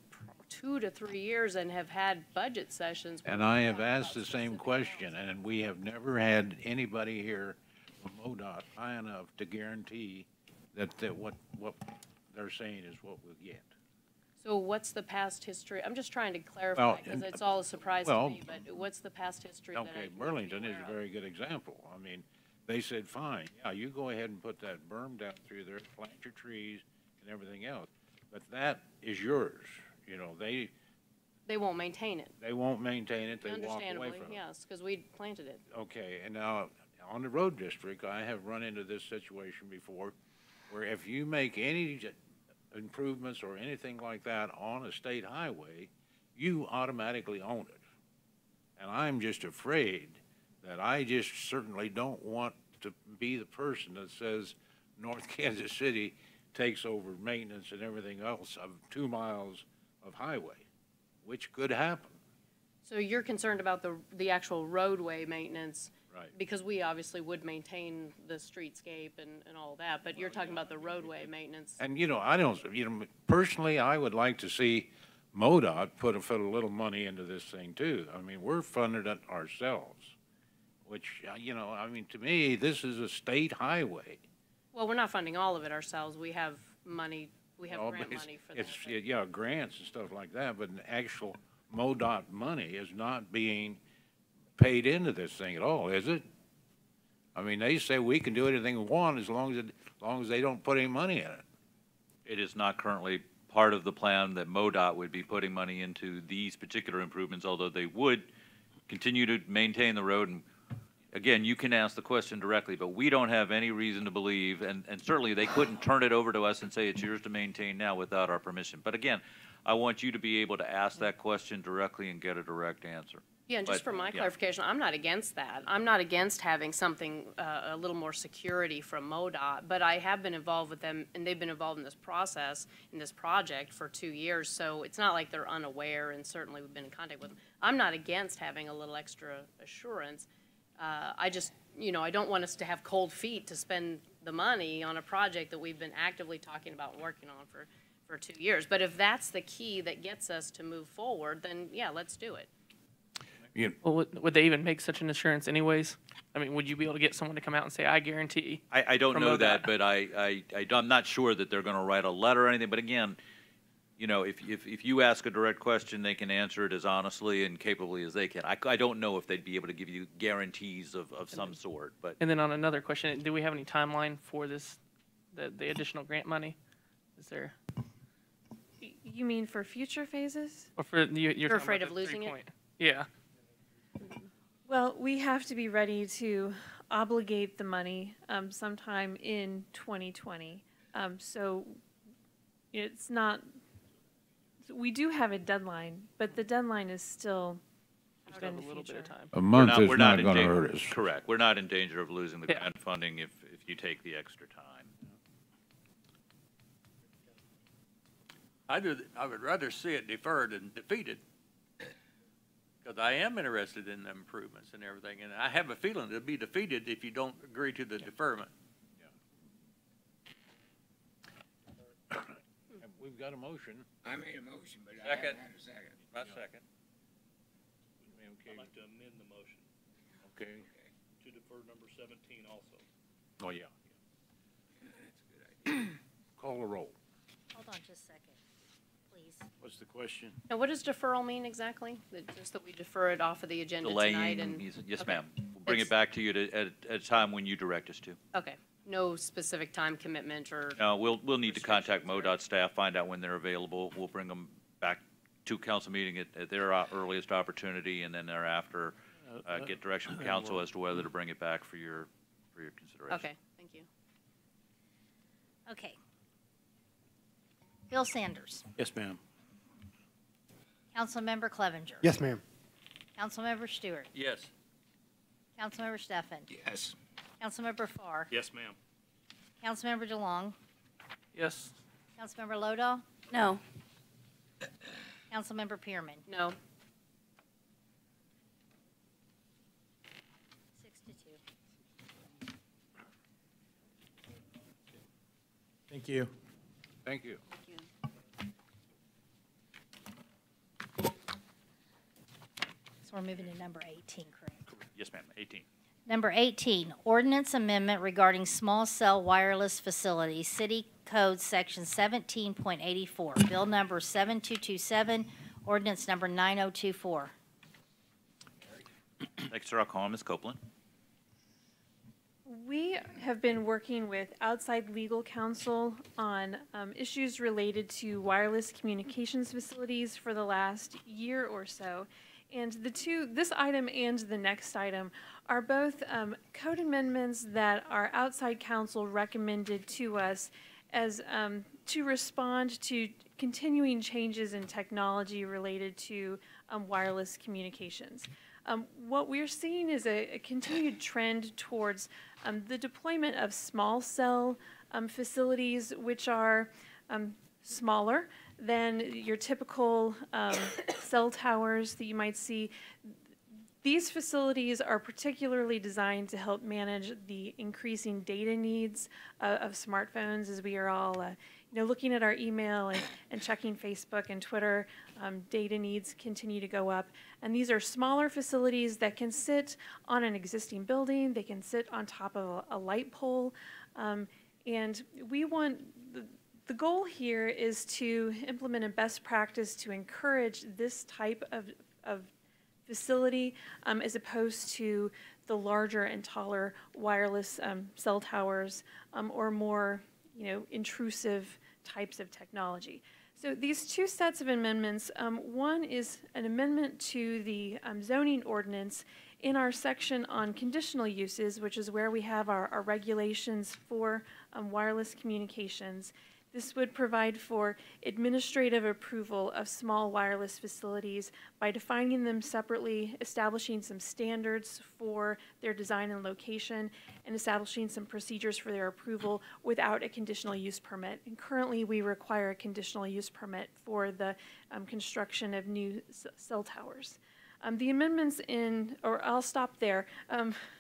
2 to 3 years and have had budget sessions. And I have asked the same question, and we have never had anybody here from MoDOT high enough to guarantee that what they're saying is what we'll get. So what's the past history? I'm just trying to clarify because it's all a surprise to me, but what's the past history? Okay, Burlington is a very good example. They said, fine, yeah, you go ahead and put that berm down through there, plant your trees and everything else, but that is yours. They won't maintain it. They won't maintain it. They walk away Understandably, from it. yes, because we planted it. Okay, and now on the road district, I have run into this situation before where if you make any improvements or anything like that on a state highway, you automatically own it. And I'm just afraid that I just certainly don't want to be the person that says North Kansas City takes over maintenance and everything else of 2 miles of highway, which could happen. So you're concerned about the actual roadway maintenance? Right. Because we obviously would maintain the streetscape and all that, but you're talking about the roadway maintenance. And, I don't, personally, I would like to see MoDOT put a little money into this thing too. I mean, we're funding it ourselves, which, to me, this is a state highway. Well, we're not funding all of it ourselves. We have money, we have grant money for that. Yeah, grants and stuff like that, but the actual MoDOT money is not being paid into this thing at all, is it? I mean, they say we can do anything we want as long as they don't put any money in it. It is not currently part of the plan that MoDOT would be putting money into these particular improvements, although they would continue to maintain the road. And again, you can ask the question directly, but we don't have any reason to believe, and certainly they couldn't turn it over to us and say it's yours to maintain now without our permission. But again, I want you to be able to ask that question directly and get a direct answer. Yeah, and just for my clarification, I'm not against that. I'm not against having something, a little more security from MoDOT, but I have been involved with them, and they've been involved in this process, in this project for 2 years, so it's not like they're unaware, and certainly we've been in contact with them. I'm not against having a little extra assurance. I just, I don't want us to have cold feet to spend the money on a project that we've been actively talking about and working on for 2 years. But if that's the key that gets us to move forward, then yeah, let's do it. Well, would they even make such an assurance anyways? I mean, would you be able to get someone to come out and say, I guarantee? I don't know MoDOT? that, but I'm not sure that they're going to write a letter or anything. But again, if you ask a direct question, they can answer it as honestly and capably as they can. I don't know if they'd be able to give you guarantees of some sort. But And then on another question, do we have any timeline for this, the additional grant money? Is there? You mean for future phases? Or for you're You're talking afraid about of the losing it? 3 point. Yeah. Well, we have to be ready to obligate the money sometime in 2020. So it's not, we do have a deadline, but the deadline is still out in the future. A month is we're not in going to danger- hurt us. Correct. We're not in danger of losing the grant funding if you take the extra time. I would rather see it deferred than defeated, because I am interested in the improvements and everything, and I have a feeling it'll be defeated if you don't agree to the deferment. We've got a motion. I made a motion, but I Second. haven't had a second. My second. I'd like to amend the motion Okay. to defer number 17 also. Oh, yeah. That's a good idea. Call the roll. Hold on just a second, please. What's the question? Now, what does deferral mean exactly? Just that we defer it off of the agenda tonight Delaying, and? yes, Okay. ma'am. We'll bring It's- it back to you at a time when you direct us to. Okay, no specific time commitment or? We'll need to contact MoDOT staff, find out when they're available. We'll bring them back to council meeting at their earliest opportunity, and then thereafter, get direction from council as to whether to bring it back for your consideration. Okay, thank you. Okay. Bill Sanders. Yes, ma'am. Councilmember Clevenger. Yes, ma'am. Councilmember Stewart. Yes. Councilmember Steffen. Yes. Councilmember Farr. Yes, ma'am. Councilmember DeLong. Yes. Councilmember Lodahl. No. Councilmember Pearman. No. 6-2. Thank you. Thank you. So we're moving to number 18, correct? Yes, ma'am. 18. Number 18, ordinance amendment regarding small cell wireless facilities, City Code Section 17.84, Bill number 7227, ordinance number 9024. Next, sir, I'll call on Ms. Copeland. We have been working with outside legal counsel on issues related to wireless communications facilities for the last year or so. And this item and the next item are both code amendments that our outside counsel recommended to us as to respond to continuing changes in technology related to wireless communications. What we're seeing is a continued trend towards the deployment of small cell facilities, which are smaller than your typical cell towers that you might see. These facilities are particularly designed to help manage the increasing data needs of smartphones, as we are all looking at our email and checking Facebook and Twitter. Data needs continue to go up. And these are smaller facilities that can sit on an existing building. They can sit on top of a light pole. And we want, the goal here is to implement a best practice to encourage this type of facility as opposed to the larger and taller wireless cell towers or more intrusive types of technology. So these two sets of amendments, one is an amendment to the zoning ordinance in our section on conditional uses, which is where we have our regulations for wireless communications. This would provide for administrative approval of small wireless facilities by defining them separately, establishing some standards for their design and location, and establishing some procedures for their approval without a conditional use permit. And currently, we require a conditional use permit for the construction of new cell towers. The amendments I'll stop there.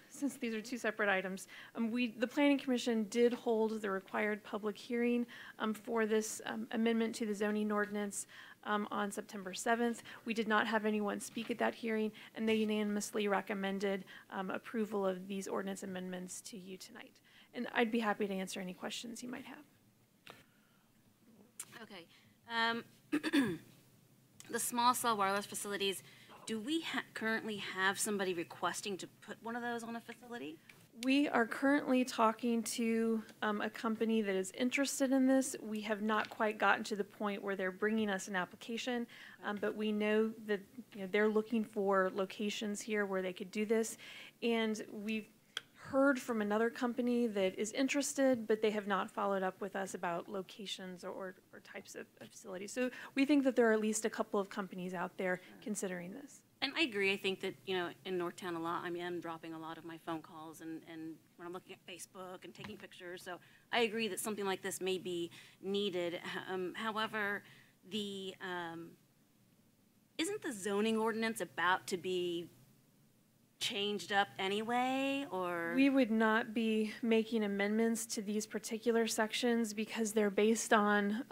Since these are two separate items, the Planning Commission did hold the required public hearing for this amendment to the zoning ordinance on September 7th. We did not have anyone speak at that hearing, and they unanimously recommended approval of these ordinance amendments to you tonight. And I'd be happy to answer any questions you might have. Okay. The small cell wireless facilities, do we currently have somebody requesting to put one of those on a facility? We are currently talking to a company that is interested in this. We have not quite gotten to the point where they're bringing us an application, but we know that they're looking for locations here where they could do this. And we've heard from another company that is interested, but they have not followed up with us about locations or types of facilities. So we think that there are at least a couple of companies out there considering this. And I agree. I think that, in Northtown a lot, I'm dropping a lot of my phone calls and when I'm looking at Facebook and taking pictures. So I agree that something like this may be needed. However, isn't the zoning ordinance about to be changed up anyway, or? We would not be making amendments to these particular sections because they're based on,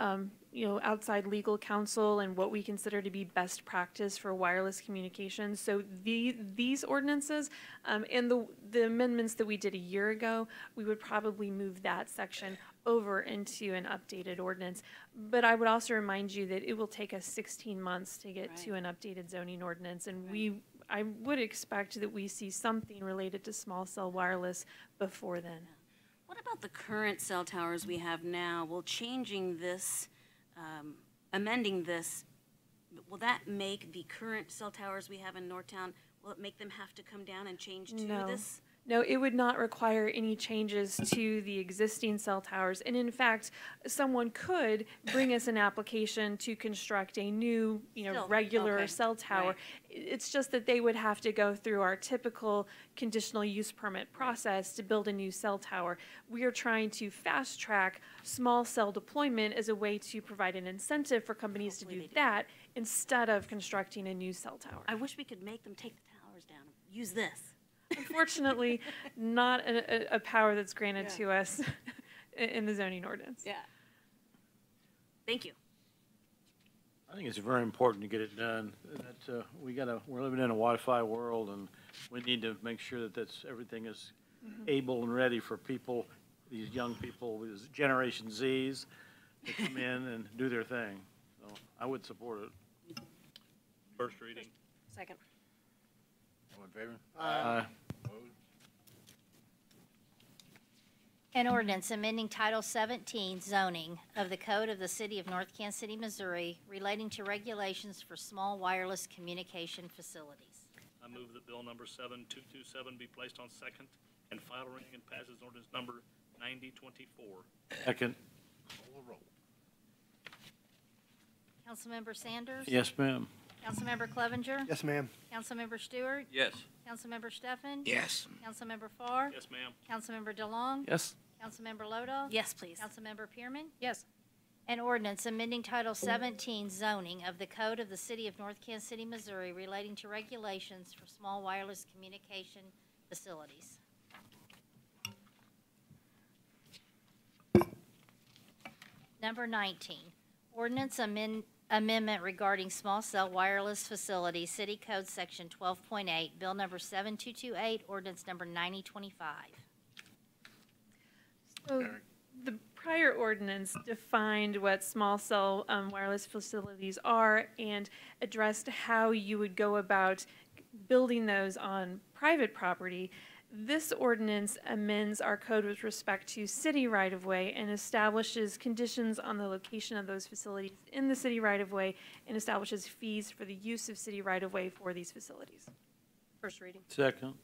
outside legal counsel and what we consider to be best practice for wireless communications. So these ordinances and the amendments that we did a year ago, we would probably move that section over into an updated ordinance. But I would also remind you that it will take us 16 months to get to an updated zoning ordinance, and I would expect that we see something related to small cell wireless before then. What about the current cell towers we have now? Will changing this, amending this, will that make the current cell towers we have in Northtown, will it make them have to come down and change to this? No, it would not require any changes to the existing cell towers. And in fact, someone could bring us an application to construct a new, regular cell tower. Right. It's just that they would have to go through our typical conditional use permit process to build a new cell tower. We are trying to fast track small cell deployment as a way to provide an incentive for companies to do that instead of constructing a new cell tower. I wish we could make them take the towers down. Use this. Unfortunately, not a power that's granted to us in the zoning ordinance. Yeah. Thank you. I think it's very important to get it done. That we're living in a Wi-Fi world, and we need to make sure that everything is able and ready for people, these young people, these Generation Zs, to come in and do their thing. So I would support it. First reading. Second. All in favor? Aye. An ordinance amending Title 17 zoning of the Code of the City of North Kansas City, Missouri relating to regulations for small wireless communication facilities. I move that bill number 7227 be placed on second and final reading and passes ordinance number 9024. Second. Councilmember Sanders? Yes, ma'am. Councilmember Clevenger? Yes, ma'am. Councilmember Stewart? Yes. Councilmember Stefan? Yes. Councilmember Farr? Yes, ma'am. Councilmember DeLong? Yes. Councilmember Loda? Yes, please. Councilmember Pearman? Yes. An ordinance amending Title 17 zoning of the Code of the City of North Kansas City, Missouri relating to regulations for small wireless communication facilities. Number 19, ordinance amendment regarding small cell wireless facilities, City Code Section 12.8, Bill number 7228, ordinance number 9025. So the prior ordinance defined what small cell wireless facilities are and addressed how you would go about building those on private property. This ordinance amends our code with respect to city right-of-way and establishes conditions on the location of those facilities in the city right-of-way and establishes fees for the use of city right-of-way for these facilities. First reading. Second.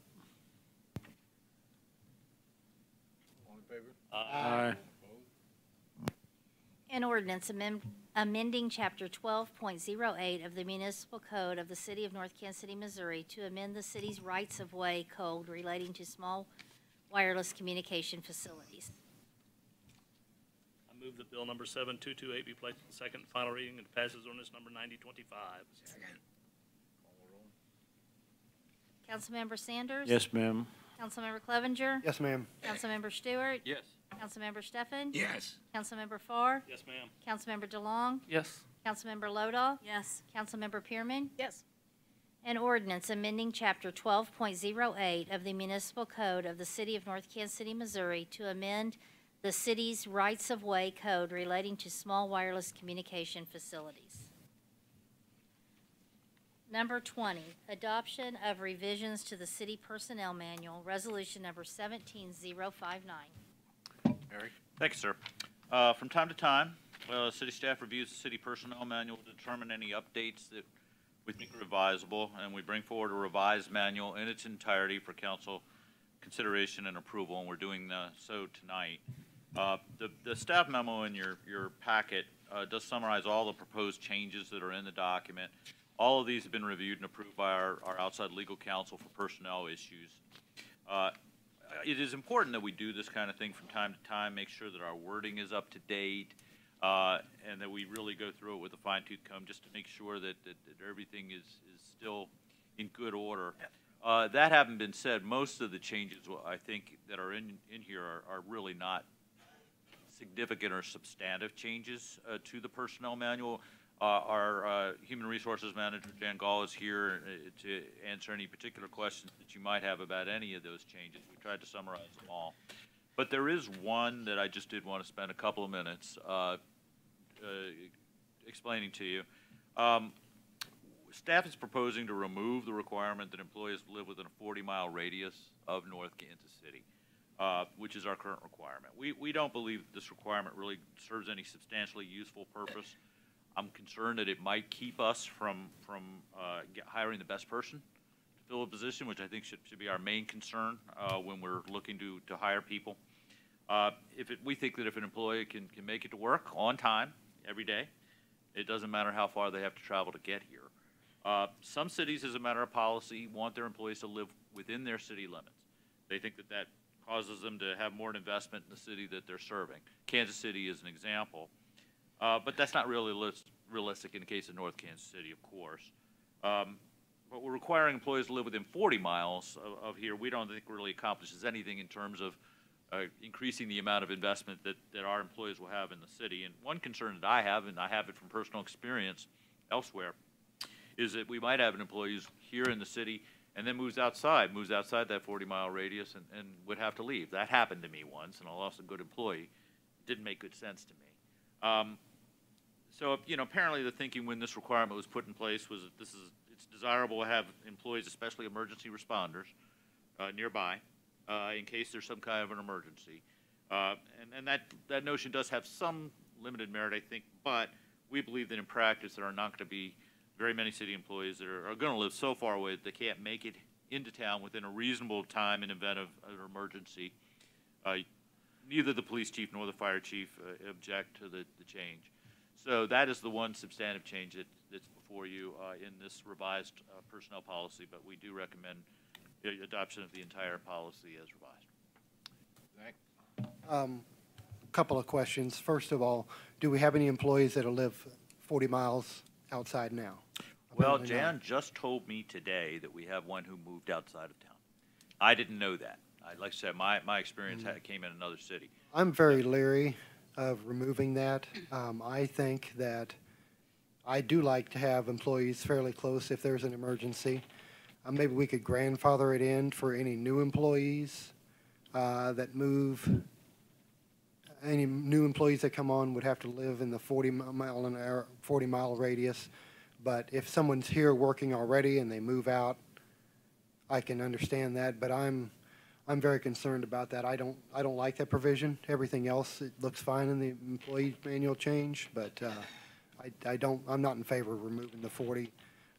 All in favor? Aye. An ordinance amending Chapter 12.08 of the Municipal Code of the City of North Kansas City, Missouri to amend the city's rights-of-way code relating to small wireless communication facilities. I move that bill number 7228 be placed on second and final reading and passes ordinance number 9025. Second. Councilmember Sanders? Yes, ma'am. Councilmember Clevenger? Yes, ma'am. Councilmember Stewart? Yes. Councilmember Stefan? Yes. Councilmember Farr? Yes, ma'am. Councilmember DeLong? Yes. Councilmember Loda? Yes. Councilmember Pearman? Yes. An ordinance amending Chapter 12.08 of the Municipal Code of the City of North Kansas City, Missouri to amend the city's rights-of-way code relating to small wireless communication facilities. Number 20, adoption of revisions to the City Personnel Manual, Resolution Number 17059. Eric? Thank you, sir. From time to time, city staff reviews the city personnel manual to determine any updates that we think are advisable, and we bring forward a revised manual in its entirety for council consideration and approval, and we're doing so tonight. The staff memo in your packet does summarize all the proposed changes that are in the document. All of these have been reviewed and approved by our outside legal counsel for personnel issues. It is important that we do this kind of thing from time to time, make sure that our wording is up to date, and that we really go through it with a fine-tooth comb just to make sure that everything is still in good order. That having been said, most of the changes I think that are in here are really not significant or substantive changes to the personnel manual. Our Human Resources Manager, Jan Gall, is here to answer any particular questions that you might have about any of those changes. We tried to summarize them all. But there is one that I just did want to spend a couple of minutes explaining to you. Staff is proposing to remove the requirement that employees live within a 40-mile radius of North Kansas City, which is our current requirement. We don't believe that this requirement really serves any substantially useful purpose. I'm concerned that it might keep us from hiring the best person to fill a position, which I think should be our main concern when we're looking to hire people. We think that if an employee can make it to work on time every day, it doesn't matter how far they have to travel to get here. Some cities, as a matter of policy, want their employees to live within their city limits. They think that causes them to have more investment in the city that they're serving. Kansas City is an example. But that's not really realistic in the case of North Kansas City, of course. But we're requiring employees to live within 40 miles of here. We don't think really accomplishes anything in terms of increasing the amount of investment that our employees will have in the city. And one concern that I have, and I have it from personal experience elsewhere, is that we might have an employee who's here in the city and then moves outside that 40-mile radius and would have to leave. That happened to me once, and I lost a good employee. It didn't make good sense to me. So, apparently the thinking when this requirement was put in place was that it's desirable to have employees, especially emergency responders, nearby in case there's some kind of an emergency. And that notion does have some limited merit, I think, but we believe that in practice there are not going to be very many city employees that are going to live so far away that they can't make it into town within a reasonable time in event of an emergency. neither the police chief nor the fire chief object to the change. So that is the one substantive change that's before you in this revised personnel policy, but we do recommend the adoption of the entire policy as revised. Zach? Couple of questions. First of all, do we have any employees that live 40 miles outside now? Well, Apparently not. Jan just told me today that we have one who moved outside of town. I didn't know that. Like I said, my experience came in another city. I'm very leery of removing that. I think that I do like to have employees fairly close if there's an emergency. Maybe we could grandfather it in for any new employees that move. Any new employees that come on would have to live in the 40-mile radius. But if someone's here working already and they move out, I can understand that. But I'm very concerned about that. I don't like that provision. Everything else, it looks fine in the employee manual change, but I'm not in favor of removing the 40.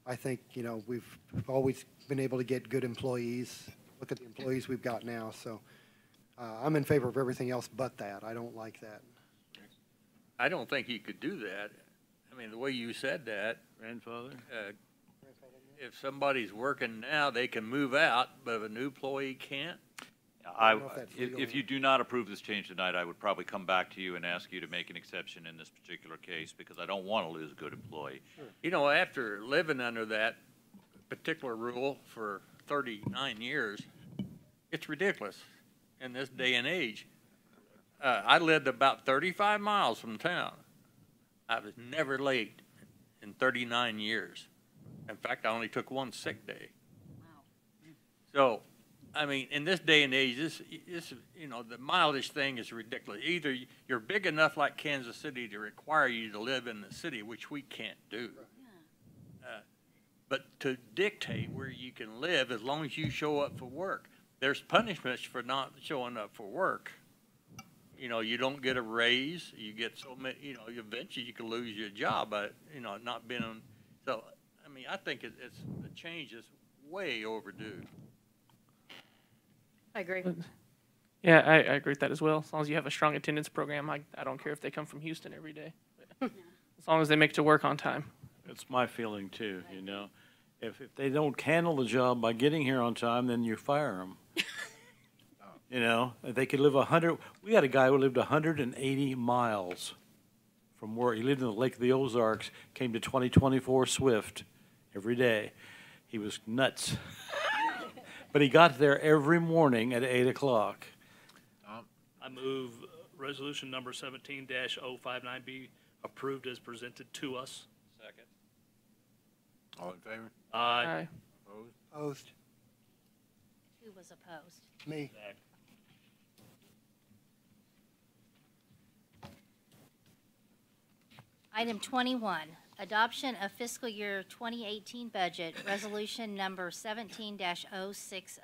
I think, you know, we've always been able to get good employees. Look at the employees we've got now. So I'm in favor of everything else but that. I don't like that. I don't think you could do that. I mean, the way you said that. Grandfather? If somebody's working now, they can move out, but if a new employee can't? If you do not approve this change tonight, I would probably come back to you and ask you to make an exception in this particular case, because I don't want to lose a good employee. Sure. You know, after living under that particular rule for 39 years, it's ridiculous in this day and age. I lived about 35 miles from town. I was never late in 39 years. In fact, I only took one sick day. So, I mean, in this day and age, this you know, the mileage thing is ridiculous. Either you're big enough like Kansas City to require you to live in the city, which we can't do. But to dictate where you can live as long as you show up for work. There's punishments for not showing up for work. You know, you don't get a raise. You get so many, you know, eventually you can lose your job by, you know, not being on. So, I mean, I think it's the change is way overdue. I agree. Yeah, I agree with that as well. As long as you have a strong attendance program, I don't care if they come from Houston every day. As long as they make it to work on time. That's my feeling too, you know. If they don't handle the job by getting here on time, then you fire them. You know, if they could live 100, we had a guy who lived 180 miles from work. He lived in the Lake of the Ozarks, came to 2024 Swift every day. He was nuts. But he got there every morning at 8 o'clock. I move resolution number 17-059 be approved as presented to us. Second. All in favor? Aye. Opposed? Opposed? Who was opposed? Me. Item 21, adoption of fiscal year 2018 budget, resolution number 17-060.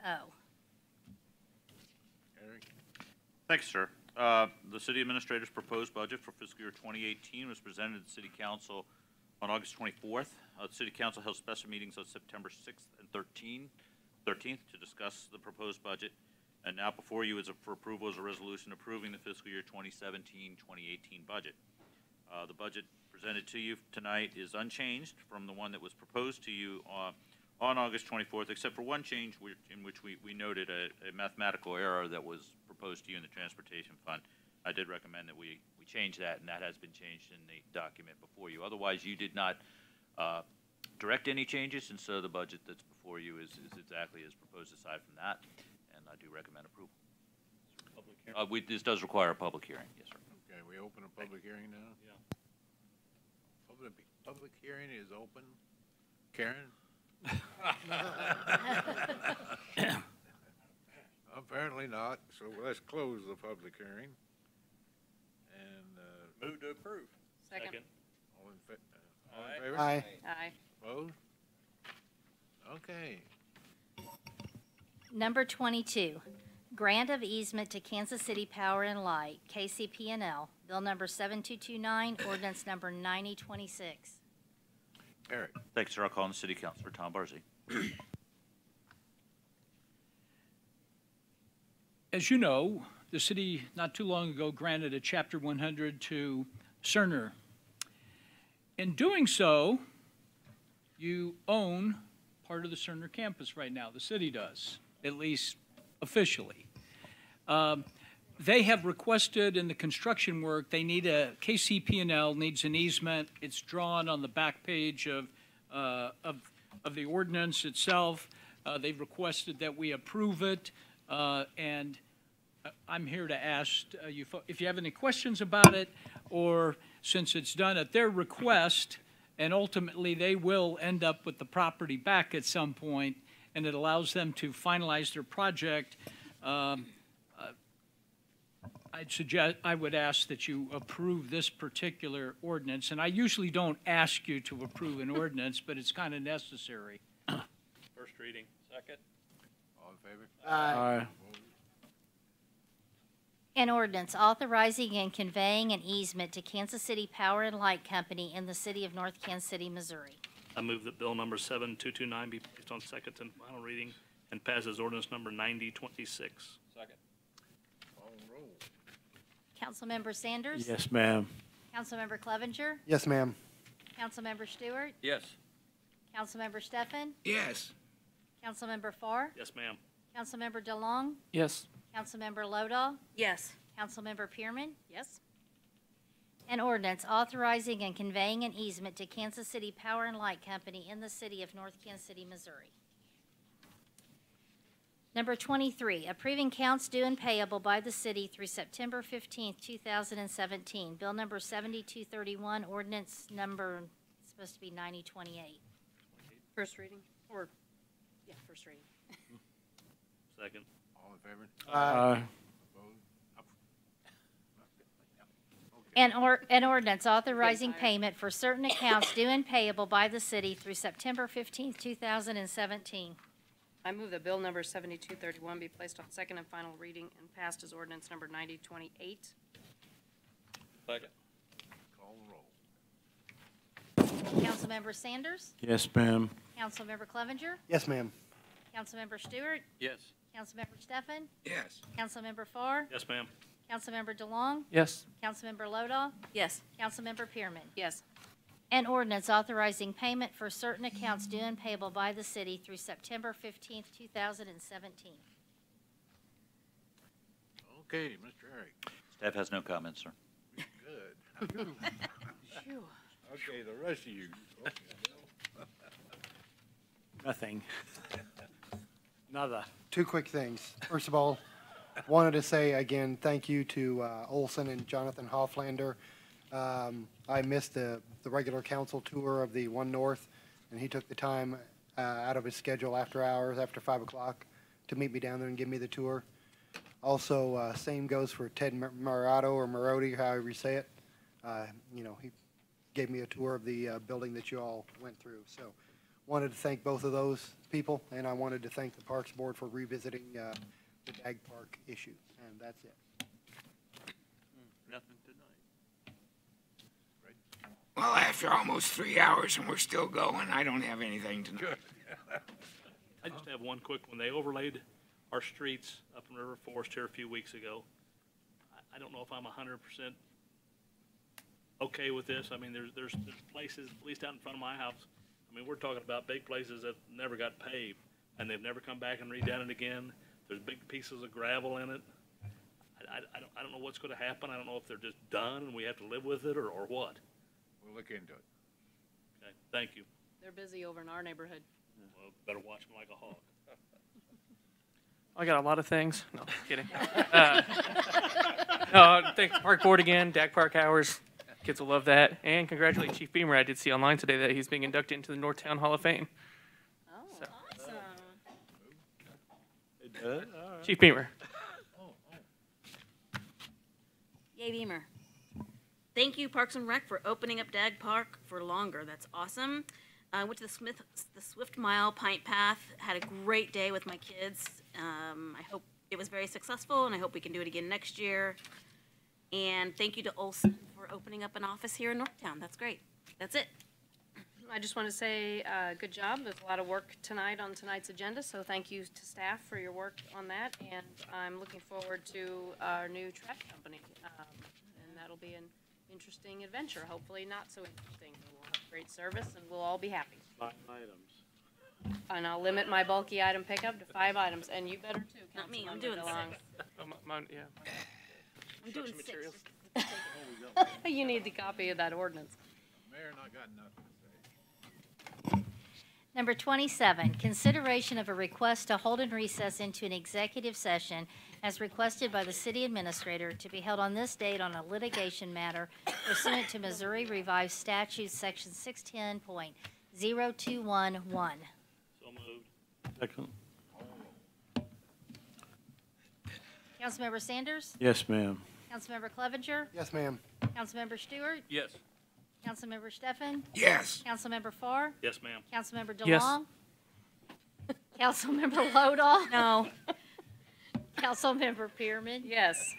Thanks, sir. The city administrator's proposed budget for fiscal year 2018 was presented to the city council on August 24th. The city council held special meetings on September 6th and 13th to discuss the proposed budget. And now before you for approval is a resolution approving the fiscal year 2017-2018 budget. The budget presented to you tonight is unchanged from the one that was proposed to you on August 24th, except for one change in which we noted a mathematical error that was proposed to you in the transportation fund. I did recommend that we change that, and that has been changed in the document before you. Otherwise, you did not direct any changes, and so the budget that's before you is exactly as proposed aside from that, and I do recommend approval. This does require a public hearing, yes, sir. Okay, we open a public hearing now? Yeah. Public hearing is open. Karen? Apparently not, so let's close the public hearing. And, Move to approve. Second. all in favor? Aye. Aye. Opposed? Okay. Number 22, grant of easement to Kansas City Power and Light, KCP&L, bill number 7229, ordinance number 9026. Eric. Thanks, sir. I'll call on the city councilor, Tom Barzee. As you know, the city not too long ago granted a Chapter 100 to Cerner. In doing so, you own part of the Cerner campus right now. The city does, at least officially. They have requested in the construction work, they need a, KCP&L needs an easement. It's drawn on the back page of the ordinance itself. They've requested that we approve it, and I'm here to ask you if you have any questions about it, or since it's done at their request, and ultimately they will end up with the property back at some point, and it allows them to finalize their project. I would ask that you approve this particular ordinance, and I usually don't ask you to approve an ordinance, but it's kind of necessary. First reading. Second. All in favor? Aye. An ordinance authorizing and conveying an easement to Kansas City Power and Light Company in the city of North Kansas City, Missouri. I move that bill number 7229 be placed on second and final reading and passes ordinance number 9026. Second. Call and roll. Councilmember Sanders? Yes, ma'am. Councilmember Clevenger? Yes, ma'am. Councilmember Stewart? Yes. Councilmember Stefan? Yes. Councilmember Farr? Yes, ma'am. Councilmember DeLong? Yes. Councilmember Lodahl? Yes. Councilmember Pearman? Yes. An ordinance authorizing and conveying an easement to Kansas City Power and Light Company in the city of North Kansas City, Missouri. Number 23, approving counts due and payable by the city through September 15th, 2017. Bill number 7231, ordinance number, it's supposed to be 9028. First reading, or, yeah, first reading. Second. All in favor? Aye. An ordinance authorizing payment for certain accounts due and payable by the city through September 15th, 2017. I move that bill number 7231 be placed on second and final reading and passed as ordinance number 9028. Second. Call and roll. Councilmember Sanders? Yes, ma'am. Councilmember Clevenger? Yes, ma'am. Councilmember Stewart? Yes. Councilmember Stefan? Yes. Councilmember Farr? Yes, ma'am. Councilmember DeLong? Yes. Councilmember Lodahl? Yes. Councilmember Pearman? Yes. An ordinance authorizing payment for certain accounts due and payable by the city through September 15th, 2017. Okay, Mr. Eric. Staff has no comments, sir. Good. Okay, the rest of you. Nothing. Nada. Two quick things. First of all, wanted to say again, thank you to Olson and Jonathan Hofflander. I missed the regular council tour of the One North, and he took the time out of his schedule after hours, after 5 o'clock, to meet me down there and give me the tour. Also, same goes for Ted Marato, or Marodi, however you say it. You know, he gave me a tour of the building that you all went through. So wanted to thank both of those people, and I wanted to thank the Parks Board for revisiting the Dag Park issue, and that's it. Nothing tonight. Well, after almost 3 hours and we're still going, I don't have anything to know. I just have one quick one. They overlaid our streets up in River Forest here a few weeks ago. I don't know if I'm 100% okay with this. I mean, there's places, at least out in front of my house, I mean, we're talking about big places that never got paved, and they've never come back and redone it again. There's big pieces of gravel in it. I don't know what's going to happen. I don't know if they're just done and we have to live with it, or what. We'll look into it. Okay, thank you. They're busy over in our neighborhood. Well, better watch them like a hawk. I got a lot of things. No, kidding. No, thanks to Park Board again, Dag Park Hours. Kids will love that. And congratulate Chief Beamer. I did see online today that he's being inducted into the Northtown Hall of Fame. Oh, So. awesome. Chief Beamer. Yay, Beamer. Thank you, Parks and Rec, for opening up Dag Park for longer. That's awesome. I went to the Swift Mile Pint Path, had a great day with my kids. I hope it was very successful, and I hope we can do it again next year. And thank you to Olson for opening up an office here in Northtown. That's great. That's it. I just want to say, good job. There's a lot of work tonight on tonight's agenda, so thank you to staff for your work on that. And I'm looking forward to our new trash company. And that'll be an interesting adventure, hopefully not so interesting. We'll have great service and we'll all be happy. 5 items. And I'll limit my bulky item pickup to 5 items, and you better too. Not me, I'm Councilmember doing DeLong. Yeah. I'm doing Construction 6. materials. You need the copy of that ordinance. Mayor, not got nothing to say. Number 27, consideration of a request to hold and recess into an executive session as requested by the city administrator to be held on this date on a litigation matter pursuant to Missouri Revised Statutes, Section 610.0211. So moved. Second. Councilmember Sanders? Yes, ma'am. Councilmember Clevenger? Yes, ma'am. Councilmember Stewart? Yes. Councilmember Steffen? Yes. Councilmember Farr? Yes, ma'am. Councilmember Yes. DeLong? Councilmember Lodahl? No. Councilmember Pearman? Yes.